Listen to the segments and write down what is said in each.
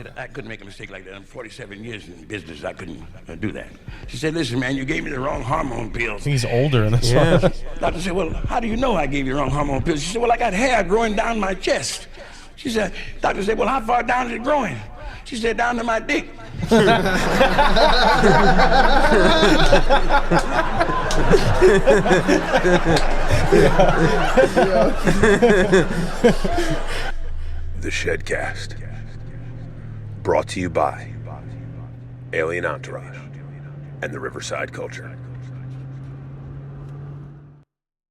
said, I couldn't make a mistake like that. I'm 47 years in business. I couldn't do that. She said, listen, man, you gave me the wrong hormone pills. He's older in this one. Doctor said, well, how do you know I gave you the wrong hormone pills? She said, well, I got hair growing down my chest. She said, doctor said, well, how far down is it growing? She said, down to my dick. The ShedCast, brought to you by Alien Entourage and the Riverside culture.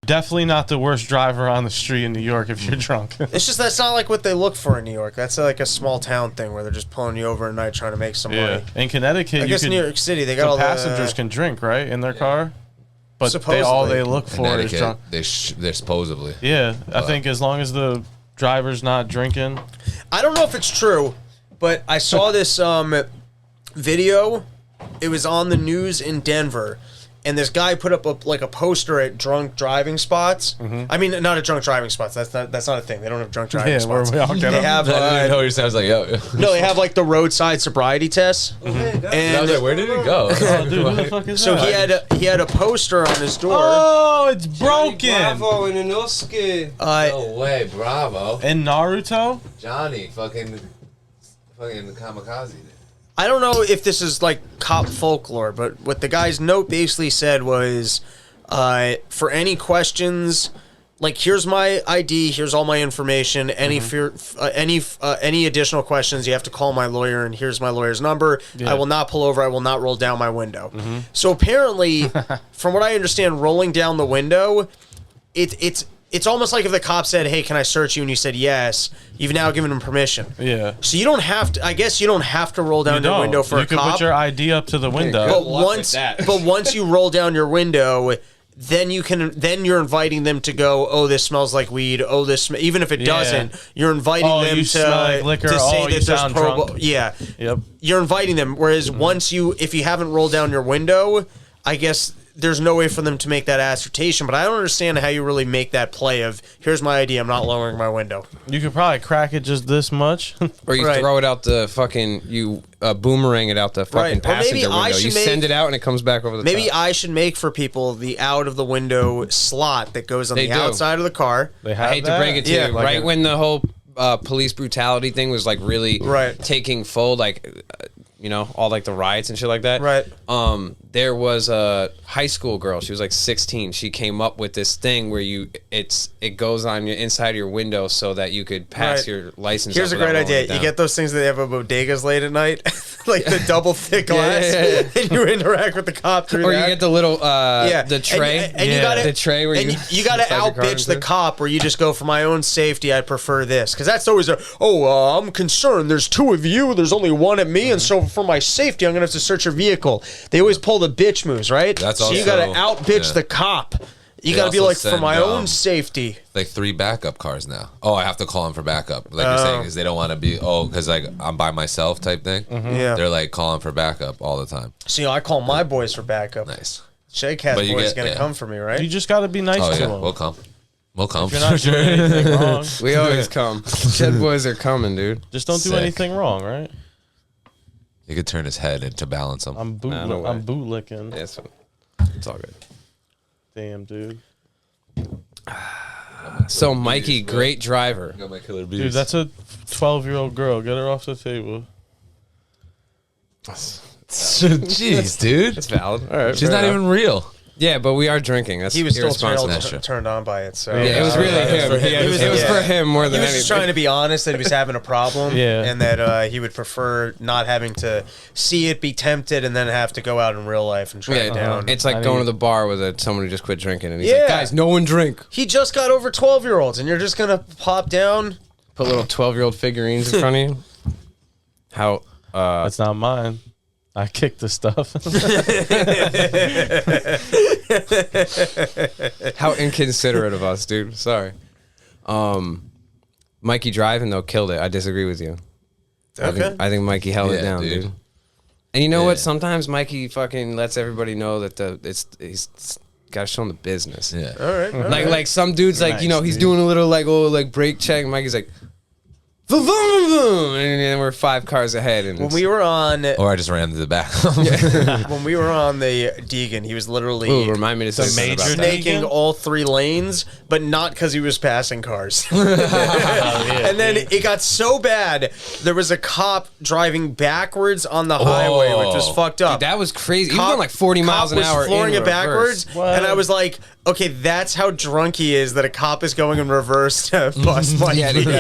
Definitely not the worst driver on the street in New York if you're drunk. It's just that's not like what they look for in New York. That's like a small town thing where they're just pulling you over at night trying to make some money. In Connecticut, I guess New York City, they got all the passengers can drink, right, in their car? But all they look for is drunk. They're supposedly. Yeah, I think as long as the driver's not drinking. I don't know if it's true, but I saw this video. It was on the news in Denver, and this guy put up a poster at drunk driving spots. I mean, not at drunk driving spots. That's not a thing. They don't have drunk driving spots. Where we all get they have. I know what sounds like. Yo. No, they have like the roadside sobriety tests. And I was like, where did it go? Oh, dude, who the fuck is so that? he had a poster on his door. Oh, it's broken. Bravo in Inosuke. No way, Bravo. In Naruto? Johnny, fucking kamikaze. I don't know if this is like cop folklore, but what the guy's note basically said was, for any questions, like here's my ID, here's all my information. Any any additional questions, you have to call my lawyer, and here's my lawyer's number. Yeah. I will not pull over. I will not roll down my window. So apparently, from what I understand, rolling down the window, it's almost like if the cop said, hey, can I search you? And you said yes, you've now given him permission. Yeah. So you don't have to, I guess you don't have to roll down your window for a cop. You can put your ID up to the window. But once you roll down your window, then you're inviting them to go, oh, this smells like weed. Oh, even if it doesn't, you're inviting them to smell like liquor. To say that sound there's drunk. Yeah. Yep. You're inviting them. Whereas if you haven't rolled down your window, I guess there's no way for them to make that assertion, but I don't understand how you really make that play of, here's my ID, I'm not lowering my window. You could probably crack it just this much. Or you throw it out the fucking, boomerang it out the fucking passenger window. You send it out and it comes back over the top. Maybe I should make for people the out of the window slot that goes on the outside of the car. They have I hate to break it to you, like right when the whole police brutality thing was like really taking full, like, all like the riots and shit like that. Right. There was a high school girl. She was like 16. She came up with this thing where it goes on your inside of your window so that you could pass your license. Here's a great idea. You get those things that they have at bodegas late at night, like the double thick glass, and you interact with the cop through or that. you get the little the tray, and you gotta, the tray where you got to out bitch the cop, where you just go, for my own safety, I prefer this, because that's always I'm concerned. There's two of you. There's only one at me, and so for my safety, I'm gonna have to search your vehicle. They always pull the bitch moves, right? That's so you gotta out bitch the cop. You gotta be like, for my own safety. Like 3 backup cars now. Oh, I have to call them for backup. Like you're saying, because they don't want to be, because like I'm by myself type thing. Yeah. They're like calling for backup all the time. So I call my boys for backup. Nice. ShedCast boys gonna come for me, right? You just gotta be nice to them. We'll come. We'll come. If you're not doing anything wrong. We always come. Shed boys are coming, dude. Just don't do anything wrong, right? You could turn his head and to balance him. I'm bootlicking. Yeah, it's all good. Damn, dude. So Mikey, great driver. Got my killer bees. Dude, that's a 12-year-old girl. Get her off the table. Jeez, dude. It's valid. All right. She's not even real. Yeah, but we are drinking. That's he was still irresponsible. turned on by it. So yeah, it was really him. It was for him more than anything. He was just trying to be honest that he was having a problem, yeah, and that he would prefer not having to see it, be tempted, and then have to go out in real life and try it down. It's like going to the bar with someone who just quit drinking, and he's like, "Guys, no one drink." He just got over 12-year-olds, and you're just gonna pop down, put little 12-year-old figurines in front of you. How? That's not mine. I kicked the stuff. How inconsiderate of us, dude. Sorry. Mikey driving, though, killed it. I disagree with you. Okay. I think Mikey held it down, dude. And you know what? Sometimes Mikey fucking lets everybody know that he's got to show him the business. Yeah. All right. Like some dudes, like, he's doing a little, like, brake check. And Mikey's like, boom, boom, boom, and then we're 5 cars ahead. And When we were on, Or I just ran to the back. when we were on the Deegan, he was literally remind me to say something about that. snaking all 3 lanes, but not because he was passing cars. And then it got so bad, there was a cop driving backwards on the highway, which was fucked up. Dude, that was crazy. He was going like 40 miles an hour. Was flooring in it backwards, reverse. and I was like, okay, that's how drunk he is that a cop is going in reverse to bust my Yeah, dude, feet.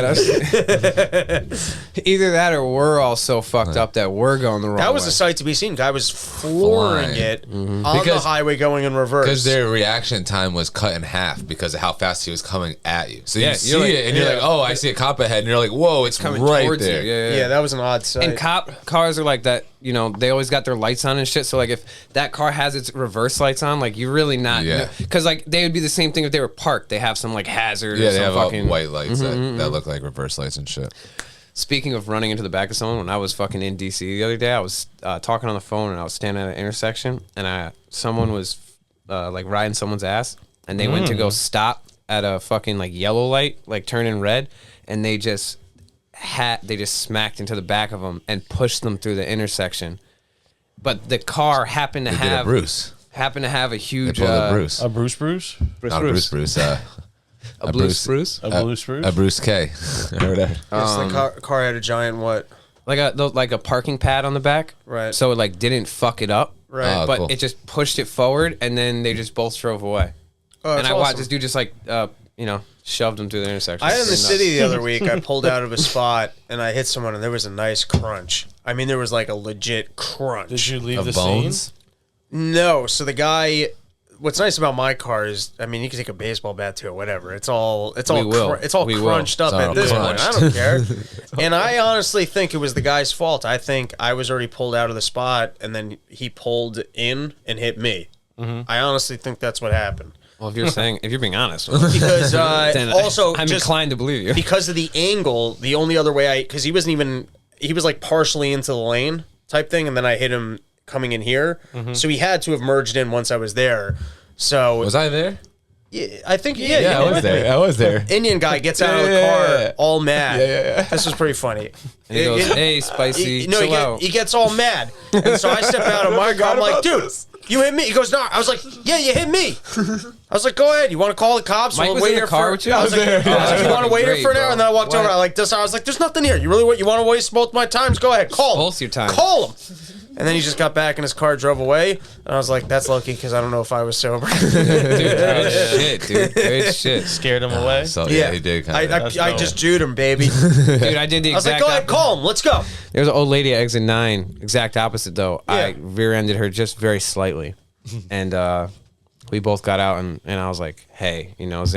either that or we're all so fucked up that we're going the wrong way. That was a sight to be seen. Guy was flooring Flying. it on the Because- highway going in reverse. Because their reaction time was cut in half because of how fast he was coming at you. So Yeah, you you're see like- it and you're like, oh, I see a cop ahead. And you're like, whoa, it's coming right towards there. you. Yeah, yeah, that was an odd sight. And cop cars are like that, you know, they always got their lights on and shit. So, like, if that car has its reverse lights on, like, you're really not. Yeah. Because, like, they would be the same thing if they were parked. They have some, like, hazard Yeah, or they some have fucking. white lights that look like reverse lights and shit. Speaking of running into the back of someone, when I was fucking in DC the other day, I was talking on the phone and I was standing at an intersection and someone was, like, riding someone's ass and they went to go stop at a fucking, like, yellow light, like, turning red, and they just smacked into the back of them and pushed them through the intersection. But the car happened to They did a have Bruce. a huge They pulled a Bruce. A Bruce? Not a Bruce. a Bruce. A Bruce? A Bruce K. Or whatever. the car had a giant what? like a parking pad on the back, Right. So it like didn't fuck it up, Right. Oh, but cool. it just pushed it forward, and then they just both drove away. Oh, And that's I watched awesome. this dude just like shoved them through the intersection. I had in the Pretty nuts. city the other week. I pulled out of a spot and I hit someone, and there was a nice crunch. I mean, there was like a legit crunch. Did you leave Of the bones? scene? No. So the guy. What's nice about my car is, I mean, you can take a baseball bat to it, whatever. It's all We will. crunched up It's all at this point. crunched. I don't care. And I honestly think it was the guy's fault. I think I was already pulled out of the spot, and then he pulled in and hit me. I honestly think that's what happened. Well, if you're being honest, Because then also, I'm just inclined to believe you. because of the angle, the only other way because he was like partially into the lane type thing, and then I hit him coming in here. So he had to have merged in once I was there. So Was I there? yeah, I think Yeah, you I were was with there. me. I was there. Indian guy gets out of the Yeah, car yeah, yeah. all mad. Yeah. This was pretty funny. And he goes, "Hey, spicy, chill out." He gets all mad, and so I step out of my car. I'm like, dude, you hit me. He goes, no. I was like, yeah, you hit me. I was like, go ahead. You want to call the cops? Mike We'll was wait in the here car for- with you? I was like, there. you want to wait here Great, for an hour? bro. And then I walked over. What? I was like, there's nothing here. You want to waste both my times? Go ahead, call him. Both your time. Call him. And then he just got back in his car, drove away, and I was like, "That's lucky because I don't know if I was sober." Good shit, dude. Good shit. Scared him away? So yeah, he did kind of. I just Jewed him, baby. Dude, I did the I was like, exact. "Go ahead, call him. Let's go." There was an old lady at exit 9, exact opposite though. I Yeah. rear-ended her just very slightly, and we both got out, and I was like, "Hey, is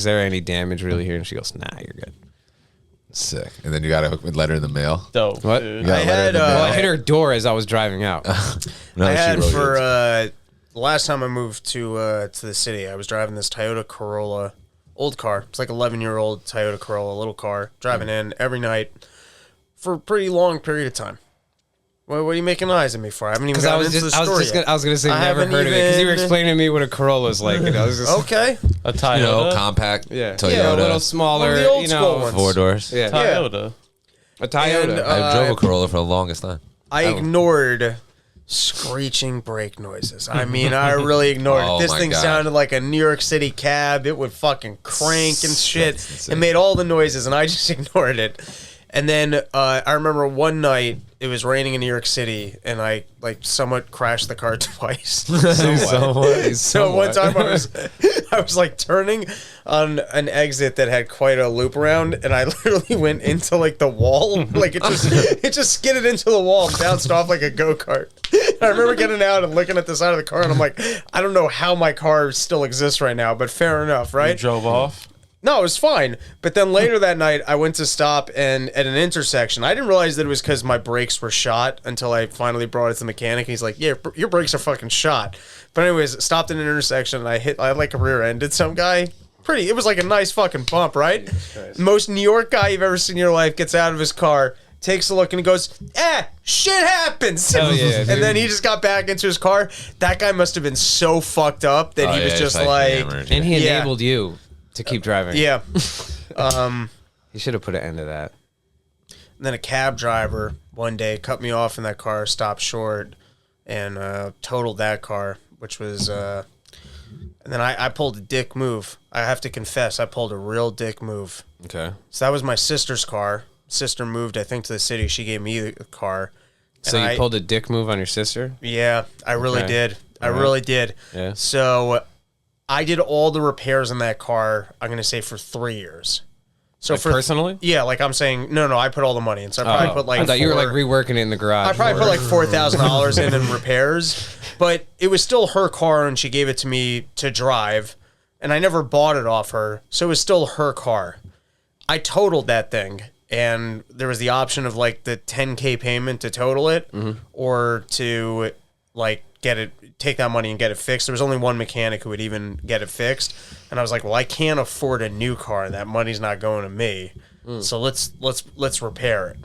there any damage really here?" And she goes, "Nah, you're good." Sick. And then you got a letter in the mail. Dope. What? Dude. You got a I letter in had, the mail. Well, I hit her door as I was driving out. No, I she had wrote for it. the last time I moved to the city, I was driving this Toyota Corolla, old car. It's like 11-year-old Toyota Corolla, little car, driving in every night for a pretty long period of time. What are you making eyes at me for? I haven't even Because gotten into the story yet. I was gonna say I never haven't heard of it because you were even- explaining to me what a Corolla is like. I was just Okay. A Toyota? Compact yeah, Toyota. a little smaller, One of the old school ones. 4 doors. Yeah, Toyota. a Toyota. And, I drove a Corolla for the longest time. I ignored screeching brake noises. I mean, I really ignored Oh it. This my thing God. sounded like a New York City cab. It would fucking crank and shit. That's It insane. made all the noises, and I just ignored it. And then I remember one night it was raining in New York City, and I somewhat crashed the car twice. So one time I was like turning on an exit that had quite a loop around, and I literally went into like the wall. Like it just skidded into the wall and bounced off like a go-kart. I remember getting out and looking at the side of the car, and I'm like, I don't know how my car still exists right now, but fair enough, You right? drove off? No, it was fine. But then later that night, I went to stop and at an intersection. I didn't realize that it was because my brakes were shot until I finally brought it to the mechanic. He's like, "Yeah, your brakes are fucking shot." But anyways, stopped in an intersection and I like rear-ended some guy. It was like a nice fucking bump, right? Most New York guy you've ever seen in your life gets out of his car, takes a look, and he goes, shit happens. Hell yeah, dude. And then he just got back into his car. That guy must have been so fucked up that he was just like, hammered. and he Yeah. enabled you to keep driving. yeah. He should have put an end to that. then a cab driver one day cut me off in that car, stopped short, and totaled that car, which was... and then I pulled a dick move. I have to confess, I pulled a real dick move. Okay. So that was my sister's car. Sister moved, I think, to the city. She gave me the car. So you pulled a dick move on your sister? Yeah, I really did. I really did. Yeah. So I did all the repairs in that car, I'm going to say, for 3 years. So Like personally? Yeah, like I'm saying, no, I put all the money in. So I probably put like... I thought you were like reworking it in the garage. I probably put like $4,000 in repairs. But it was still her car, and she gave it to me to drive. And I never bought it off her. So it was still her car. I totaled that thing. And there was the option of like the $10K payment to total it, or to like take that money and get it fixed. There was only one mechanic who would even get it fixed, and I was like, well, I can't afford a new car. That money's not going to me. So let's repair it.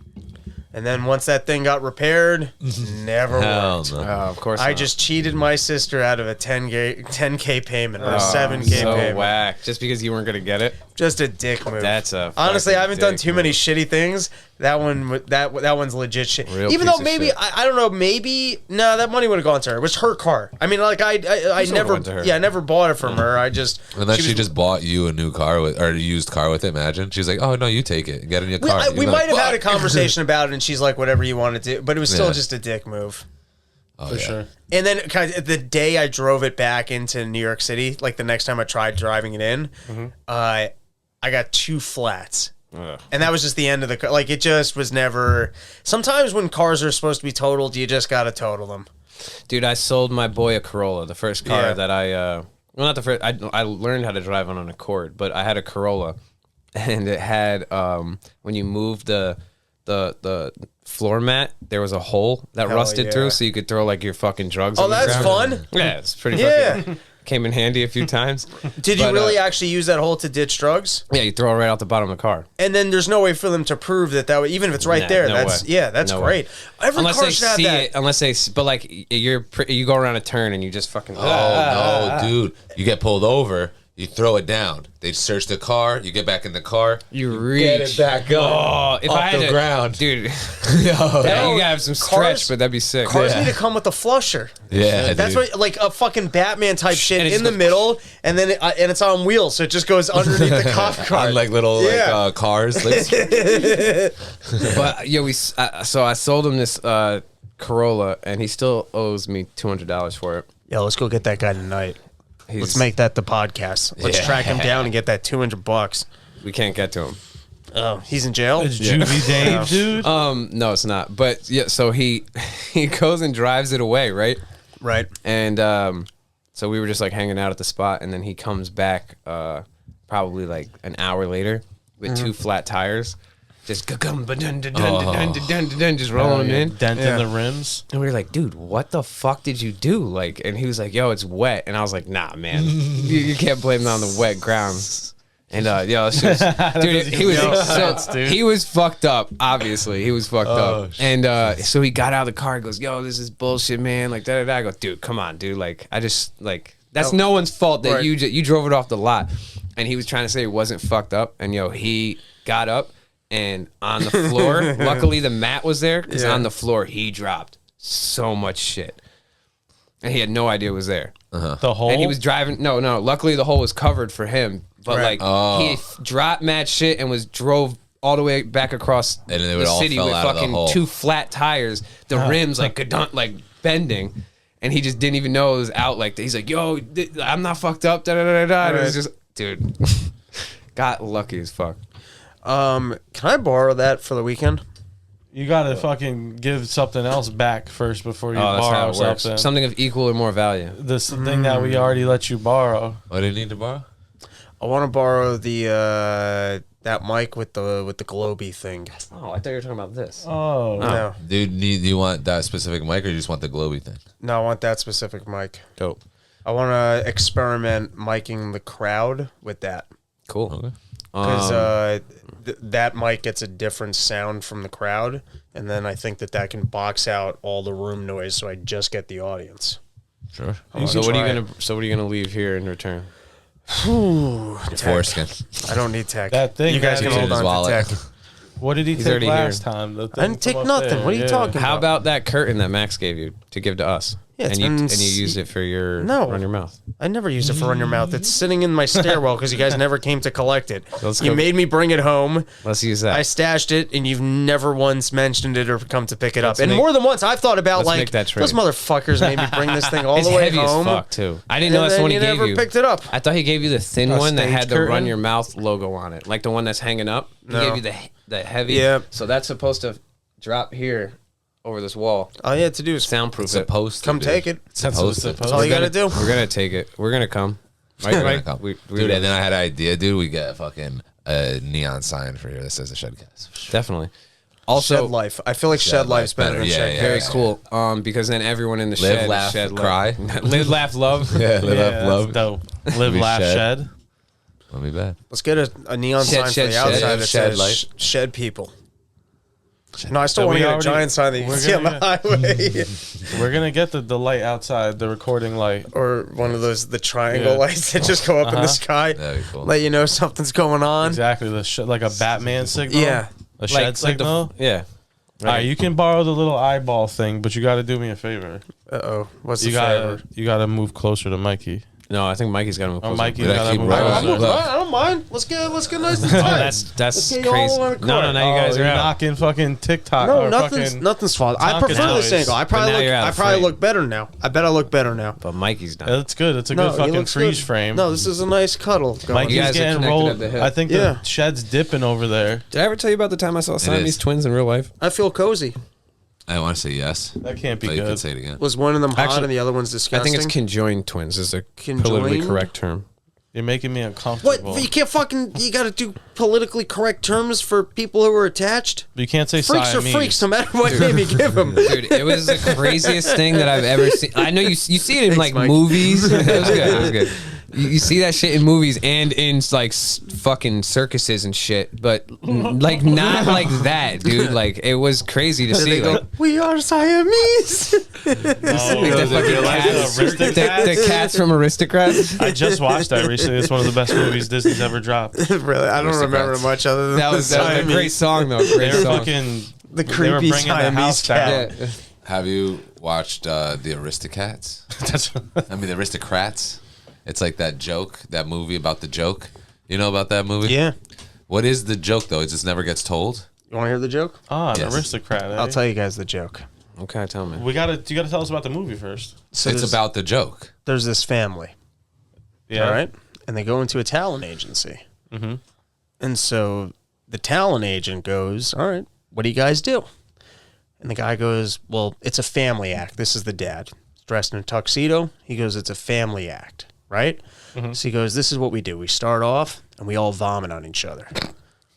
And then once that thing got repaired, never worked. No. Of course I not. just cheated my sister out of a 10K payment or a 7K so payment. whack. Just because you weren't going to get it? Just a dick move. That's a honestly, I haven't done dick too many move. shitty things. That one's legit shit. Real Even piece though of maybe shit. I don't know, maybe that money would have gone to her. It was her car. I mean, like I never went to her. I never bought it from her. I just Unless she was- just bought you a new car with, or a used car with it. Imagine she's like, "Oh no, you take it, get in your we, car." I- You'd we be might like, have had a "Fuck." conversation about it, and she's like, whatever you want to do, but it was still Yeah. just a dick move. Oh, For yeah. sure. And then kind of the day I drove it back into New York City, like the next time I tried driving it in, I got 2 flats. And that was just the end of the car. Like, it just was never... Sometimes when cars are supposed to be totaled, you just got to total them. Dude, I sold my boy a Corolla, the first car Yeah. that well, not the first. I learned how to drive on an Accord, but I had a Corolla, and it had when you moved the floor mat, there was a hole that Hell rusted yeah. through, so you could throw like your fucking drugs. Oh, on the that's ground. fun. Yeah, it's pretty. Yeah. Fucking, came in handy a few times. Did you But, really actually use that hole to ditch drugs? Yeah, you throw it right out the bottom of the car. And then there's no way for them to prove that even if it's right Nah, there. no That's way. that's No great. way. Every Unless car they should have see that. it, but like you go around a turn and you just fucking. Oh no, dude! You get pulled over. You throw it down. They search the car. You get back in the car. You reach. Get it back up. Oh, if off I had the to, ground, dude. Yo. Yeah, you gotta have some stretch, but that'd be sick. Cars Yeah. need to come with a flusher. Yeah, That's dude. what, like a fucking Batman type shit And it in just the goes- middle, and then and it's on wheels, so it just goes underneath the cop car. On like little Yeah. cars. Like, But yeah, so I sold him this Corolla, and he still owes me $200 for it. Yo, let's go get that guy tonight. Let's He's- make that the podcast. Let's Yeah. track him down and get that $200. We can't get to him. Oh, he's in jail. It's Juvie Dave, dude. No, it's not. But yeah, so he goes and drives it away, right? Right. And so we were just like hanging out at the spot, and then he comes back probably like an hour later with 2 flat tires, just just rolling them in. Dent in the rims. And we were like, dude, what the fuck did you do? Like, and he was like, yo, it's wet. And I was like, nah, man, you can't blame it on the wet ground. And yo, it's just, dude, he was dude. he was fucked up. Obviously, he was fucked up. And so he got out of the car. And goes, yo, this is bullshit, man. Like da da da. I go, dude, come on, dude. Like, I just like that's no one's fault that Right. you drove it off the lot. And he was trying to say it wasn't fucked up. And yo, he got up. And on the floor, luckily the mat was there, because on the floor he dropped so much shit, and he had no idea it was there. The whole. And he was driving. No. Luckily the hole was covered for him, but Right. he dropped mad shit and drove all the way back across And then it the would all city fell with out of the fucking hole. 2 flat tires, the rims like bending, and he just didn't even know it was out like that. He's like, yo, I'm not fucked up. Da da da da. And it was just, dude, got lucky as fuck. Can I borrow that for the weekend? You gotta fucking give something else back first before you Oh, that's how borrow it works. something. Something of equal or more value. This thing that we already let you borrow. what do you need to borrow? I want to borrow the that mic with the globy thing. Oh, I thought you were talking about this. Oh, No, Dude, do you want that specific mic, or you just want the globy thing? no, I want that specific mic. Dope. I want to experiment miking the crowd with that. Cool. Okay. Because that mic gets a different sound from the crowd, and then I think that can box out all the room noise, so I just get the audience. Sure. So what are you try gonna leave here in return? Your foreskin. I don't need tech. That thing you guys that can is hold his on wallet. to tech. What did he He's take already last here. time? The I thing didn't take from up nothing. there, What are you talking How about? about that curtain that Max gave you to give to us? Yeah, it's and been you used it for your No. run your mouth. I never used it for Run Your Mouth. It's sitting in my stairwell because you guys never came to collect it. Let's You go. made me bring it home. Let's use that. I stashed it, and you've never once mentioned it or come to pick it up. Let's And make- more than once, I've thought about let's like make that trade. those motherfuckers made me bring this thing all it's the way heavy home. as fuck too. I didn't And know that's the then one he you gave never you. picked it up. I thought he gave you the thin one that stage had the Run curtain? Your Mouth logo on it, like the one that's hanging up. He No. gave you the heavy. Yeah. So that's supposed to drop here over this wall. All you had to do is Soundproof it. Supposed to come be. take it. Supposed to. That's all you got to do. We're gonna take it. We're gonna come. Right, We're gonna right? come. We Dude, and then I had an idea, dude. We get a fucking neon sign for here that says the ShedCast. definitely. Also, Shed Life. I feel like Shed Life's better than Yeah, Shed yeah, very Cast. cool. Because then everyone in the Live, shed, laugh, shed cry. live, laugh, love. Yeah, live Yeah, up, that's love. dope. Live, We laugh, shed. shed. Won't be bad. Let's get a neon Shed, sign shed, for the shed. outside Yeah, that shed says light. Shed People. No, I still So want to we get a already- giant sign that you we're can see on the gonna highway. We're gonna get the light outside, the recording light. Or one of the triangle Yeah. lights that just go up in the sky. That'd be cool. Let you know something's going on. Exactly, like a Batman signal. Yeah. A shed signal. Yeah. All right, you can borrow the little eyeball thing, but you got to do me a favor. Uh-oh. What's the You favor? gotta move closer to Mikey. No, I think Mikey's got to move Oh, closer. Mikey, Did I gotta keep move rolling? closer. Look. I don't mind. Let's get nice and Oh, tight. that's Let's get you all crazy. on a No, court. now you guys You're are out. knocking fucking TikTok. No, or nothing's fault. I Tonka prefer this toys. angle. I But now you're out of probably frame. look better now. I bet I look better now. But Mikey's not. It's good. It's a No, good he fucking looks freeze good. frame. No, this is a nice cuddle. Going. Mikey's You guys are getting connected rolled. at the hip. I think Yeah. the shed's dipping over there. Did I ever tell you about the time I saw Siamese is. twins in real life? I feel cozy. I want to say yes. That can't be But you can good. say it again. Was one of them hot Actually, and the other one's I disgusting? think it's conjoined twins is a politically Conjoined? correct term. You're making me uncomfortable. What? You can't fucking. You got to do politically correct terms for people who are attached. You can't say Freaks Siamese. are freaks, no matter what name you give them. Dude, it was the craziest thing that I've ever seen. I know you see it in like Mike. movies. It was good. It was good. You see that shit in movies and in like fucking circuses and shit, but like not like that, dude. Like it was crazy to see. Like, We are Siamese. Oh, the fucking cats. the cats from Aristocrats. I just watched that recently. It's one of the best movies Disney's ever dropped. Really, I don't remember Aristocrats. much other than That was a Siamese. great song though. They Great were song. fucking. The they were creepy bringing the house Siamese cat. down. Yeah. Have you watched the Aristocats? I mean, the Aristocrats. It's like that joke, that movie about the joke. You know about that movie? Yeah. What is the joke though? It just never gets told. You want to hear the joke? An Yes. aristocrat. Eh? I'll tell you guys the joke. Okay, tell me. You gotta tell us about the movie first. So It's there's- about the joke. There's this family. Yeah. All right. And they go into a talent agency. Mm-hmm. And so the talent agent goes, all right, what do you guys do? And the guy goes, well, it's a family act. This is the dad. He's dressed in a tuxedo. He goes, it's a family act, right? So he goes, this is what we do. We start off and we all vomit on each other.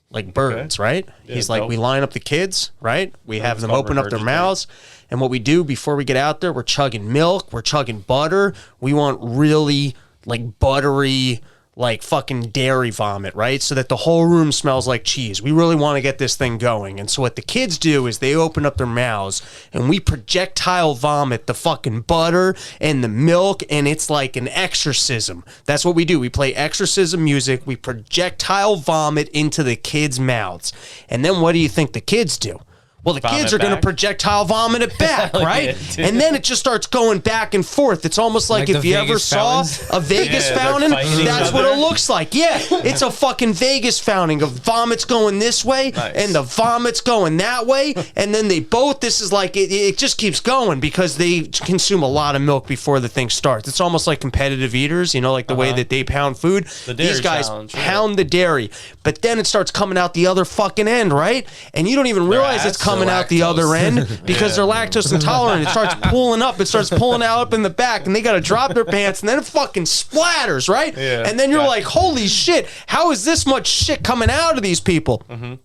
Like birds, right? Yeah, He's like, dope. we line up the kids, right? We have them called open up their regurgitate. mouths. And what we do before we get out there, we're chugging milk, we're chugging butter. We want really like buttery, like fucking dairy vomit, right? So that the whole room smells like cheese. We really want to get this thing going. And so what the kids do is they open up their mouths and we projectile vomit the fucking butter and the milk, and it's like an exorcism. That's what we do. We play exorcism music. We projectile vomit into the kids' mouths. And then what do you think the kids do? Well, the Vomit kids are going to back? projectile vomit it back, right? yeah, dude. And then it just starts going back and forth. It's almost like Like if the you ever Vegas saw fountains? a Vegas Yeah, they're fountain, fighting each that's what other. it looks like. Yeah, it's a fucking Vegas fountain of vomits going this way Nice. and the vomits going that way. And then they both, this is like, it just keeps going because they consume a lot of milk before the thing starts. It's almost like competitive eaters, you know, like the way that they pound food. The dairy These guys challenge, yeah. pound the dairy, but then it starts coming out the other fucking end, right? And you don't even realize it's ass? coming They're out the other lactose. end because they're lactose intolerant. It starts pulling up. It starts pulling out up in the back, and they got to drop their pants, and then it fucking splatters, right? Yeah, And then you're gotcha. like, holy shit, how is this much shit coming out of these people?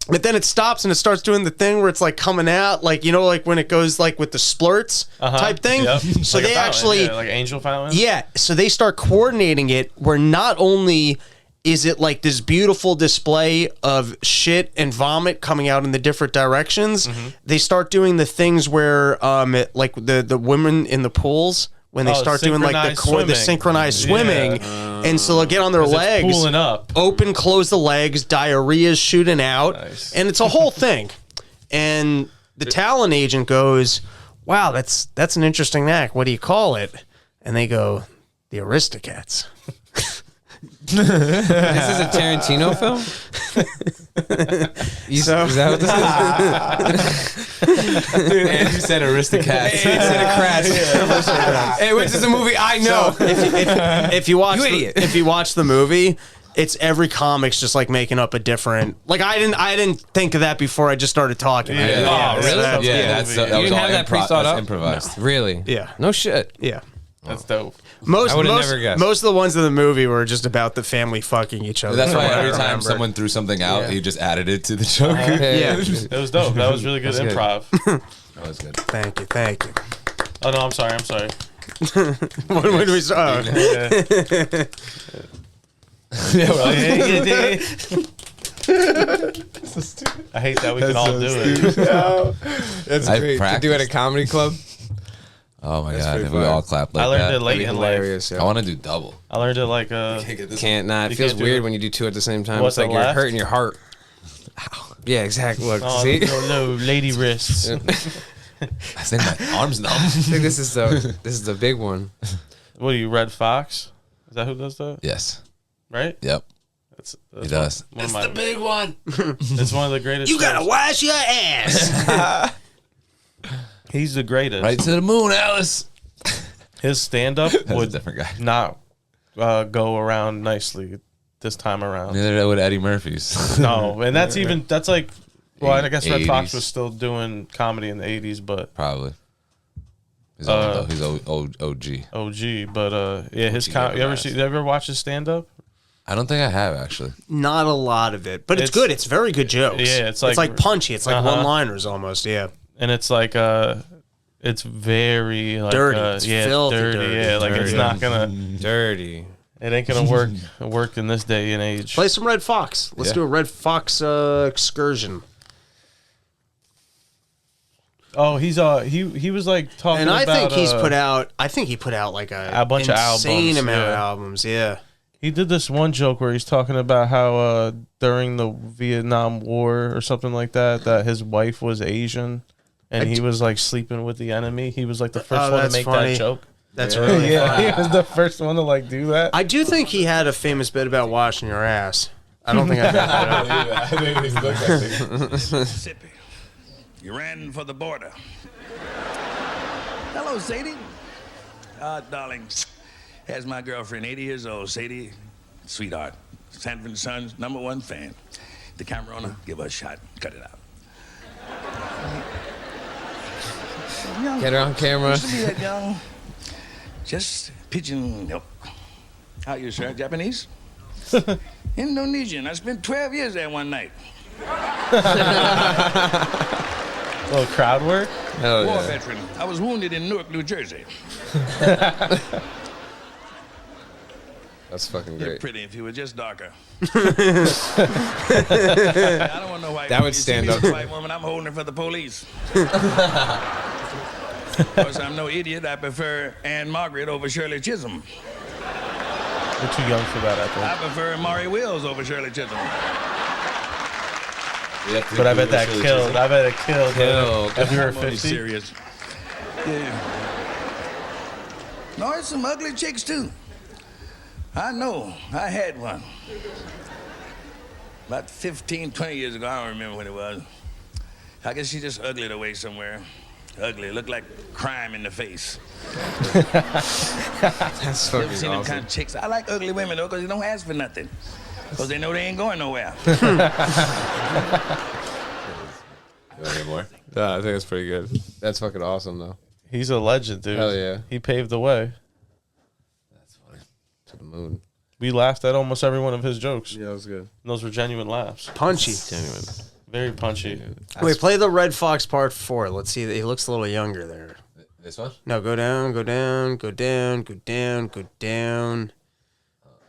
But then it stops, and it starts doing the thing where it's like coming out, like, you know, like when it goes like with the splurts type thing. Yep. So Like a they fountain, actually... like angel fountain. Yeah, so they start coordinating it where not only is it like this beautiful display of shit and vomit coming out in the different directions, they start doing the things where like the women in the pools when they start doing like the synchronized swimming, and so they'll get on their legs, pulling up, open, close the legs, diarrhea's shooting out, and it's a whole thing. And the talent agent goes, "Wow, that's an interesting act. What do you call it?" And they go, "The Aristocats." This is a Tarantino film? Is that what this is? Dude, Andrew said Aristocats. He said crats. Hey, which is a movie I know. So if you watch the movie, it's every comic's just like making up a different. Like I didn't think of that before I just started talking. Yeah. Oh, really? That You was didn't all have that pre-thought up? improvised. Really? Yeah. No shit. Yeah. That's dope. I would've never guessed. Most of the ones in the movie were just about the family fucking each other. That's why From what I every time remember. someone threw something out, he just added it to the joke. Yeah. It was dope. That was really good improv. That was good. Thank you. Oh no, I'm sorry. When do we start? I hate that we can all do it. That's I great. To practiced. do at a comedy club? Oh my god, if we all clapped like I learned that. it late in life. Hilarious. I want to do double. I learned it like Can't not. It You feels can't do weird it. when you do two at the same time. What's It's like the you're left? hurting your heart. Yeah, exactly. Look, oh, see? no, lady wrists. I think my arms numb. I think this is the big one. What are you, Red Fox? Is that who does that? Yes. Right? Yep. That's He does. It's the big one. It's one of the greatest. You gotta shows. wash your ass. He's the greatest. Right to the moon, Alice. His stand-up That's a would different guy. not go around nicely this time around. Neither would Eddie Murphy's. No, and that's like, well, I guess Red Fox 80s. was still doing comedy in the 80s, but Probably. He's old, though. He's OG. OG. But yeah, his OG you ever watch his stand-up? I don't think I have, actually. Not a lot of it, but it's good. It's very good jokes. Yeah, it's like punchy. It's like one-liners almost. Yeah. And it's like it's very like, Dirty. It's filthy dirty. Yeah, like it's not gonna. Dirty. It ain't gonna work in this day and age. Play some Red Fox. Let's do a Red Fox excursion. Oh, he was like talking And I about, think I think he put out like a bunch of albums, insane amount of yeah. albums. Yeah. He did this one joke where he's talking about how during the Vietnam War or something like that his wife was Asian and he was like sleeping with the enemy. He was like the first one to that's make funny. that joke. That's really funny. He was the first one to like do that. I do think he had a famous bit about washing your ass. I don't think I got that. Mississippi. You ran for the border. Hello, Sadie. Darling, here's my girlfriend, 80 years old. Sadie, sweetheart. Sanford & Sons, #1 fan. The camera on her, give her a shot. Cut it out. Get her on camera. Used to be that young. Just pigeon. Nope. How are you, sir? Japanese? Indonesian. I spent 12 years there one night. Little crowd work. Hell War yeah. veteran. I was wounded in Newark, New Jersey. That's fucking You're great. pretty if you were just darker. I don't want no white That woman. would You stand see me up. with a white woman, I'm holding her for the police. Of course, I'm no idiot. I prefer Anne Margaret over Shirley Chisholm. You're too young for that, I think. I prefer Maury Wills over Shirley Chisholm. But I bet that killed. I bet it killed. Killed. If you were I'm only 50. serious. Yeah. No, there's some ugly chicks too. I know. I had one. About 15, 20 years ago. I don't remember when it was. I guess she just uglied away somewhere. Ugly. Looked like crime in the face. That's You ever fucking seen them awesome. kind of chicks? I like ugly women though, because they don't ask for nothing. Because they know they ain't going nowhere. You want to hear more? Yeah, I think that's pretty good. That's fucking awesome, though. He's a legend, dude. Hell yeah. He paved the way. That's funny. To the moon. We laughed at almost every one of his jokes. Yeah, that was good. And those were genuine laughs. Punchy. Genuine. Very punchy. Wait, play the Red Fox Part 4. Let's see. He looks a little younger there. This one? No, go down, go down, go down, go down, go down.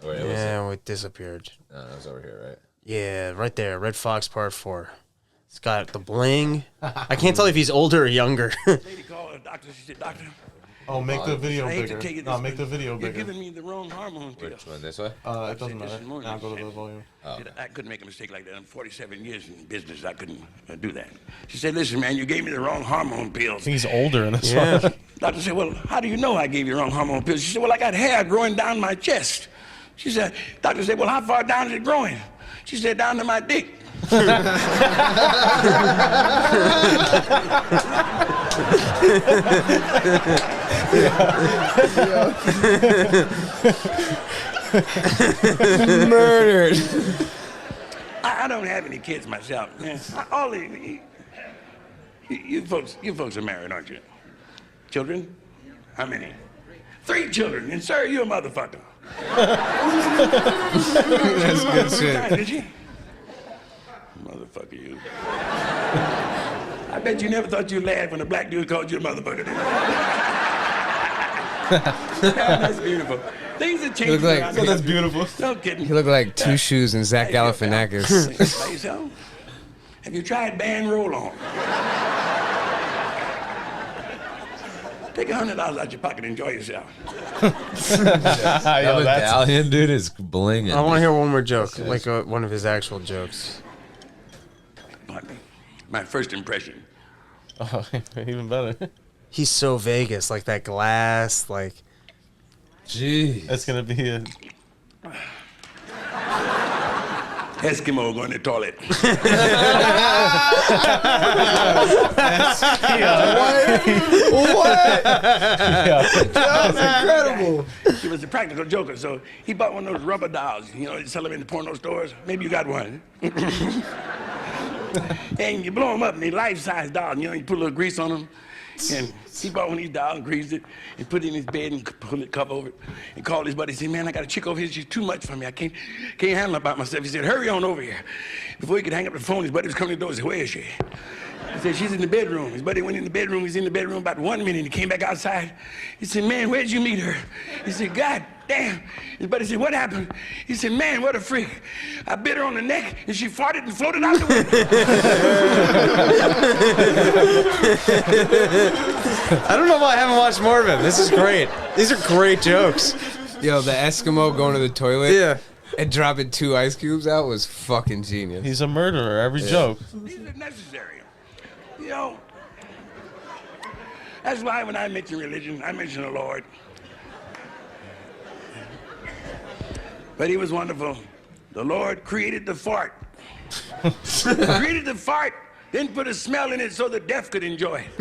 Oh, wait, it was Yeah, it disappeared. no, that was over here, right? Yeah, right there. Red Fox Part 4. It's got the bling. I can't tell if he's older or younger. Lady called her doctor. She said, "Doctor, Oh, make the video I hate bigger. to take it No, this make the way. video You're bigger. giving me the wrong hormone pill. Which one? This way? It doesn't This matter. is more Now go to than- the volume. I couldn't make a mistake like that. I'm 47 years in business. I couldn't do that. She said, listen, man, you gave me the wrong hormone pills. He's older in this Yeah. one. Doctor said, well, how do you know I gave you wrong hormone pills? She said, well, I got hair growing down my chest. She said, doctor said, well, how far down is it growing? She said, down to my dick. Murdered. I don't have any kids myself. Man. You folks are married, aren't you? Children? How many? 3 children. And sir, you're a motherfucker. That's good shit. Did you? Motherfucker, you. I bet you never thought you'd laugh when a black dude called you a motherfucker. Did you? That's beautiful. Things are changing. look like- around so here. That's beautiful. No kidding. He looked like Two Shoes and Zach Galifianakis. By yourself? Have you tried band roll-on? Take $100 out your pocket and enjoy yourself. That medallion, dude, is blinging. I want to hear one more joke, like one of his actual jokes. Pardon me. My first impression. Oh, even better. He's so Vegas, like that glass, like. Jeez. That's gonna be a. Eskimo going to the toilet. Incredible. He was a practical joker, so he bought one of those rubber dolls. You know, they sell them in the porno stores. Maybe you got one. And you blow them up, and they're life-size dolls. You know, you put a little grease on them. And he bought one of these dolls and greased it and put it in his bed and put a cover over it and called his buddy and said, man, I got a chick over here. She's too much for me. I can't handle it by myself. He said, hurry on over here. Before he could hang up the phone, his buddy was coming to the door and said, where is she? He said, she's in the bedroom. His buddy went in the bedroom. He was in the bedroom about 1 minute. And he came back outside. He said, man, where'd you meet her? He said, God damn. His buddy said, what happened? He said, man, what a freak. I bit her on the neck, and she farted and floated out the window. I don't know why I haven't watched more of him. This is great. These are great jokes. Yo, the Eskimo going to the toilet Yeah. and dropping 2 ice cubes out was fucking genius. He's a murderer. Every joke. These are necessary. You know, that's why when I mention religion, I mention the Lord. But he was wonderful. The Lord created the fart. Created the fart, then put a smell in it so the deaf could enjoy it.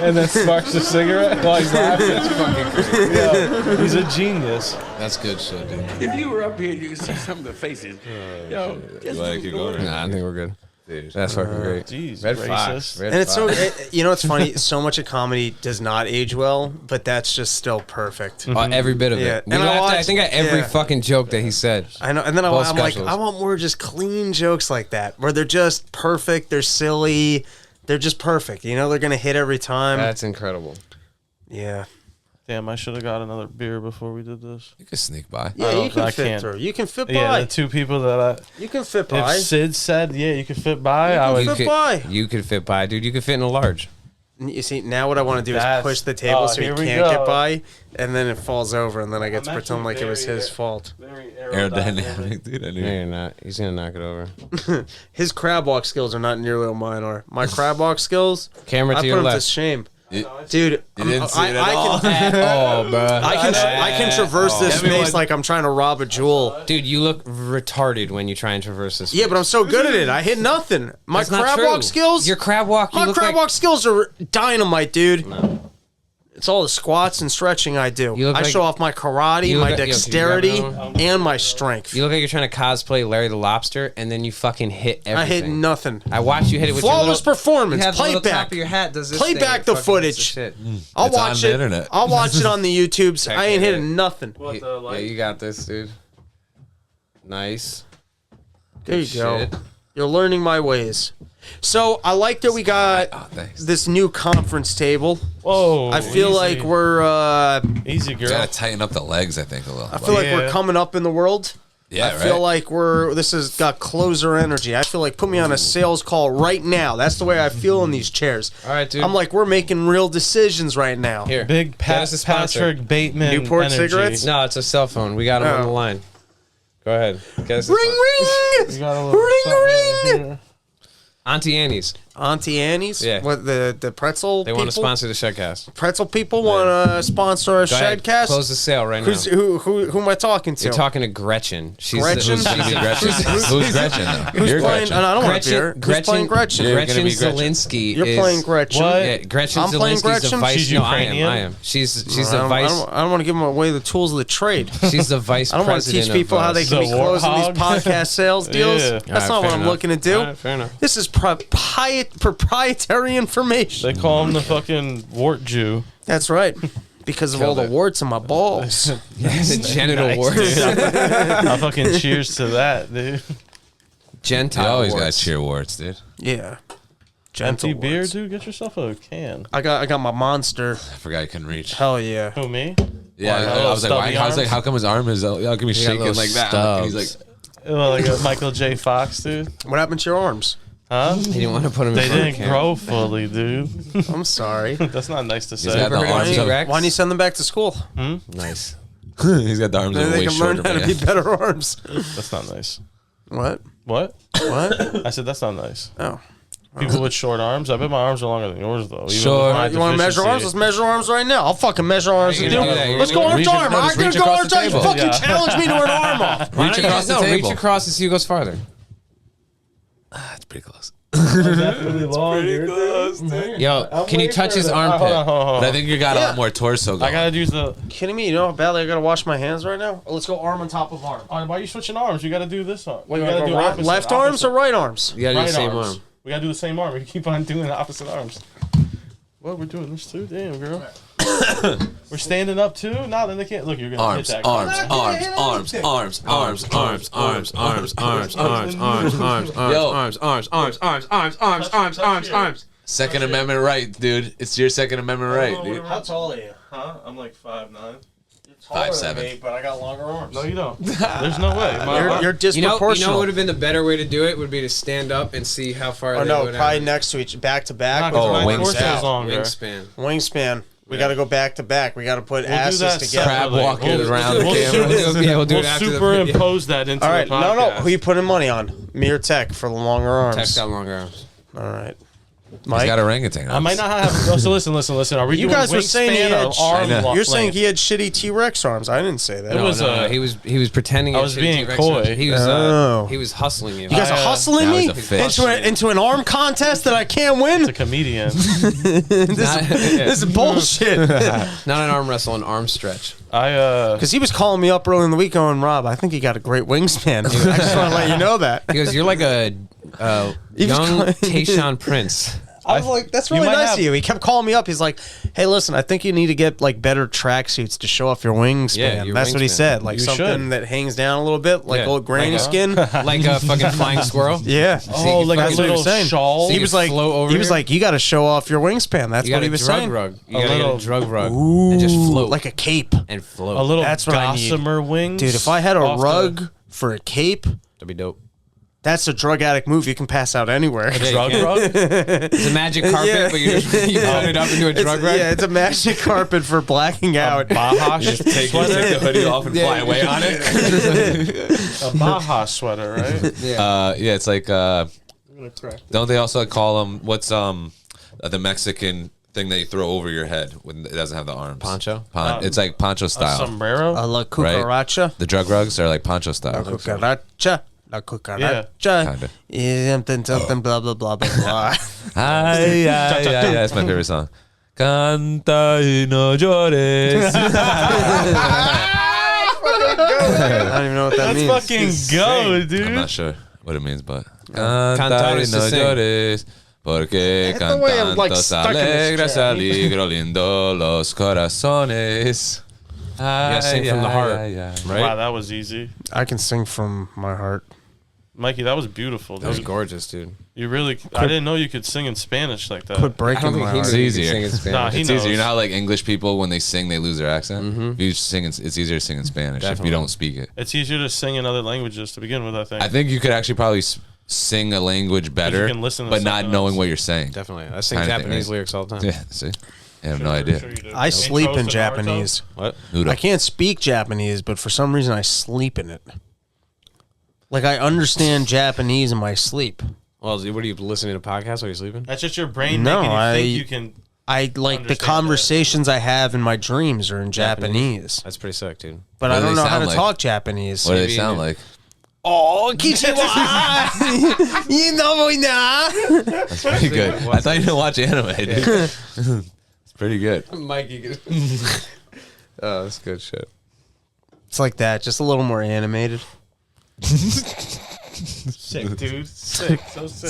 And then sparks a cigarette while he's laughing. That's fucking great. Yeah, he's a genius. That's good shit, dude. If you were up here, you could see some of the faces. Yo, just You wanna keep going? Nah, I think we're good. Dude. That's fucking great. Jeez, Red racist. Fox. Red And it's so, Fox. you know, it's funny. So much of comedy does not age well, but that's just still perfect. Every bit of Yeah. it. We And I laughed at, I watched- think at every yeah. fucking joke that he said. I know, and then Both I'm like, specials. I want more just clean jokes like that, where they're just perfect, they're silly, they're just perfect. You know, they're gonna hit every time. That's incredible. Yeah, Damn, I should have got another beer before we did this. You can sneak by. yeah, Oh, you can I fit can't. through. You can fit Yeah, by. the two people that You can fit if by. Sid said, yeah, you could fit by, I would. fit by. You could fit by, dude. You could fit in a large. You see, now what I want to do is That's- push the table oh, so he here we can't go. get by, and then it falls over, and then I get to I'm pretend actually like it was very- his fault. Very Aerodynamic, dude. I knew. No, you're not. He's gonna knock it over. His crab walk skills are not nearly what mine are. My crab walk skills, Camera I to put your them to left. shame. You Dude, didn't see it at I all. can, Oh, bro. I can traverse this Everyone- space like I'm trying to rob a jewel. Dude, you look retarded when you try and traverse this. Yeah, but I'm so good at it. I hit nothing. My That's not crab true. walk skills. Your crab walk. You my look crab like, walk skills are dynamite, dude. It's all the squats and stretching I do. You look I like- show off my karate, you look my like- yo, can you dexterity, grab another and my strength. You look like you're trying to cosplay Larry the Lobster, and then you fucking hit everything. I hit nothing. I watched you hit it with Flawless your little, performance. You have the Play little back. top of your hat. Does this Play thing, back it the fucking hits footage. shit. I'll It's on watch the it. internet. I'll watch it on the YouTubes. I ain't it. hitting nothing. What the, Yeah, like, you got this, dude. Nice. There you Good go. shit. You're learning my ways. So I like that we got Oh, thanks. this new conference table. whoa. I feel easy. like we're Easy, girl. Gotta tighten up the legs, I think, a little. I feel like we're Yeah. coming up in the world. Yeah, I feel like this has got closer energy. I feel like put me on a sales call right now. That's the way I feel in these chairs. All right, dude. I'm like, we're making real decisions right now. Here. Big Get us a sponsor. Patrick Bateman. Newport energy. cigarettes? No, it's a cell phone. We got him on Oh. the line. Go ahead. Get us a Ring, sponsor. We got a ring! little Ring, something ring! right here. Auntie Annie's. Auntie Annie's? Yeah. What, the pretzel They people? want to sponsor the ShedCast. Pretzel people want to sponsor a Go ahead. ShedCast? Close the sale right now. Who am I talking to? You're talking to Gretchen. She's Gretchen? Who's Gretchen, though? Who's You're playing? Gretchen. I don't want to hear. Who's playing Gretchen? You're gonna Gretchen be Gretchen. Zelinsky. You're playing Gretchen. What? Yeah, Gretchen I'm playing Zelinsky's the Gretchen? vice. She's no, I am. Ukrainian? I am. She's I the don't, vice. I don't want to give them away the tools of the trade. She's the vice I don't want to president teach people of, how they can The be closing these warthog? podcast sales deals. Yeah. That's All right, not what fair I'm enough. looking to do. All right, fair enough. This is proprietary information. They call him the fucking wart Jew. That's right. Because of all the warts in my balls. the genital warts. I fucking cheers to that, dude. You Gentile always got warts. cheer warts, dude. Yeah. Empty Gentle beer, warts. dude. Get yourself a can. I got my monster. I forgot I couldn't reach. Hell yeah. Who, me? Yeah, Why, I was like, stubby arms? how come his arm is how come he's He got shaking little like that? And he's like, stubs. Well, like a Michael J. Fox, dude. What happened to your arms? Huh? He didn't want to put him They in front of didn't the camera. grow fully, dude. I'm sorry. That's not nice to he's say. got the Ever heard of arms. T-Rex? Why don't you send them back to school? Nice. He's got the arms Maybe that are they way can learn shorter. how to man. be better arms. That's not nice. What? What? What? I said that's not nice. Oh. People with short arms. I bet my arms are longer than yours, though. Even Sure. with my You want to measure arms? Let's deficiency. measure arms right now. I'll fucking measure arms How with you you. gonna do that? Let's go You're arm to gonna arm. reach- no, I'm just gonna reach go across arm the to arm. table. Fucking Yeah. challenge me to an arm off. Why don't you across the reach table. across to see who goes farther. That's pretty close. Definitely long, dude. Yo, can you touch his armpit? Hold on, hold on. But I think you got a lot more torso going. I gotta use the. Kidding me? You know how badly I gotta wash my hands right now? Let's go arm on top of arm. Why are you switching arms? You gotta do this arm. What, you you gotta wanna do go opposite, left arms or right arms? You gotta do Right the same arms. arm. We gotta do the same arm. We keep on doing the opposite arms. Well, we're doing this too. Damn, girl. We're standing up too. No, then they can't. Look, you're gonna Arms, hit that. arms, arms, arms, arms, arms, arms, arms, arms, arms. Yo, Second Amendment right, dude. It's your Second Amendment right, dude. How tall are you? Huh? I'm like 5'9". Taller than 5'7". me, but I got longer arms. No, you don't. There's no way. You're You know disproportional. what would have been the better way to do it would be to stand up and see how far Oh they no, would probably have. next to each, back to back. Oh, with my wingspan. torso. is longer. Wingspan. Wingspan. We got to go back to back. We got to put We'll do asses that together. Crab walking around the We'll camera. Yeah, we'll do it We'll after the superimpose that into All right, the podcast. no. Who you putting money on? Me or Tech for the longer arms? Tech's got longer arms. All right, He's Mike. got orangutan arms. I might not have. Oh, so listen. Are we You doing guys were saying he wingspan had. or arm know. You're saying length? he had shitty T-Rex arms. I didn't say that. It was, he was pretending. I he was had being T-Rex coy. arms. Oh. He was hustling you. You guys are hustling that me was a fish. into an arm contest that I can't win. It's a comedian. This is bullshit. Not an arm wrestle, an arm stretch. Because he was calling me up early in the week going, Rob, I think you got a great wingspan. Dude. I just want to let you know that. He goes, "You're like a He was young calling- Tayshaun Prince." I was like, that's You really might nice have- of you. He kept calling me up. He's like, hey, listen, I think you need to get like better tracksuits to show off your wingspan. Yeah, your That's what he wingspan. said. Like You something should. that hangs down a little bit, like Yeah. old granny Like a- skin. Like a fucking flying squirrel. Yeah. Oh, like a That's what he was little saying. shawl. So He you was could like, float over he was here? like, you got to show off your wingspan. That's You what got he a was drug saying. rug. You A gotta get little- a drug rug and just float like a cape. and float. A little That's what I need. gossamer wings. Dude, if I had a off the- rug for a cape, That'd be dope. that's a drug addict move. You can pass out anywhere. Yeah, you drug can. rug. It's a magic carpet, Yeah. but you put it up into a drug rug. Yeah, it's a magic carpet for blacking out. Baja Take the hoodie off and fly away on it. A Baja sweater, right? Yeah, it's like don't they also call them what's the Mexican thing that you throw over your head when it doesn't have the arms? Poncho? It's like poncho A style. sombrero. La cucaracha. The drug rugs are like poncho style. Cucaracha. La cucaracha. Kinda. Something, blah, blah, blah, blah, blah. Ay, that's my favorite song. Canta y no llores. I don't even know what that means. Fucking go, dude. I'm not sure what it means, but Cantar Canta y is no to sing. llores. Porque the way I'm, like, cantando stuck in this alegres chair. alegro lindo los corazones. gotta sing from the heart, Wow, right? that was easy. I can sing from my heart. Mikey, that was beautiful. That was Dude. gorgeous, dude. You really, I didn't know you could sing in Spanish like that. Quit I breaking don't think my he heart. knew you could easier. sing in Spanish. Nah, he It's knows. easier. You know how like English people when they sing they lose their accent. If you sing, it's easier to sing in Spanish if Definitely. you don't speak it. It's easier to sing in other languages to begin with, I think. I think you could actually probably sing a language better, can listen to but not something knowing else. what you're saying. Definitely. I sing Kinda thing, Japanese right? lyrics all the time. Yeah, see, I have no idea. I sleep in Intros to Naruto? Japanese. What? Noodle. I can't speak Japanese, but for some reason I sleep in it. Like I understand Japanese in my sleep. Well, what are you listening to podcasts while you're sleeping? That's just your brain No, making you I- think you can. I like the Understand conversations I have in my dreams are in Japanese. That's pretty sick, dude. But What I do don't they know how sound to like? talk Japanese. What do they Maybe sound in- like? Oh, konnichiwa! You know me now. That's pretty good. I thought you didn't watch anime, dude. It's pretty good. Mikey. Oh, that's good shit. It's like that, just a little more animated. Sick, dude. Sick. So sick,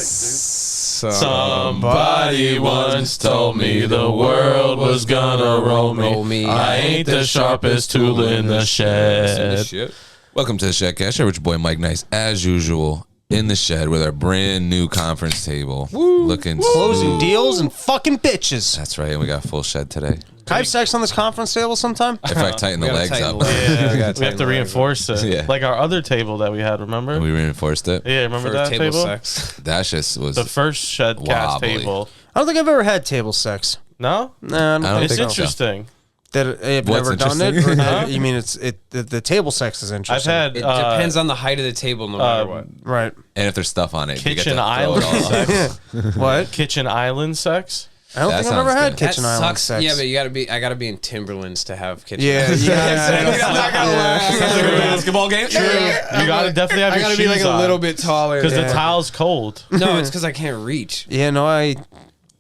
dude. Somebody once told me the world was gonna roll me. I ain't the sharpest tool in the shed. Shit. Welcome to the ShedCast. Show with your boy Mike Nice, as usual, in the shed with our brand new conference table. Looking Closing smooth. deals and fucking bitches. That's right, and we got a full shed today. Can I have sex on this conference table sometime? If I tighten the gotta legs tighten up, the legs. Yeah, We gotta we have tighten to the legs reinforce it. Yeah. Like our other table that we had, remember? we reinforced it. Yeah, remember For that table table? sex. That just was. The first ShedCast Wobbly. table. I don't think I've ever had table sex. No? Nah, I don't I don't think It's think so. interesting. that I've What's never done it. interesting? Or Huh? you mean the table sex is I've interesting? had It depends on the height of the table, no matter what. right. And if there's stuff on it, you get kitchen to throw island it all up. sex. What? Kitchen island sex. I don't That think I've ever sounds had good. kitchen That island sucks. sex. Yeah, but I gotta be in Timberlands to have kitchen. yeah, island. Basketball game. You gotta definitely have I your gotta be like shoes a little on, bit taller. because the tile's cold, No, it's because I can't reach. Yeah, no, I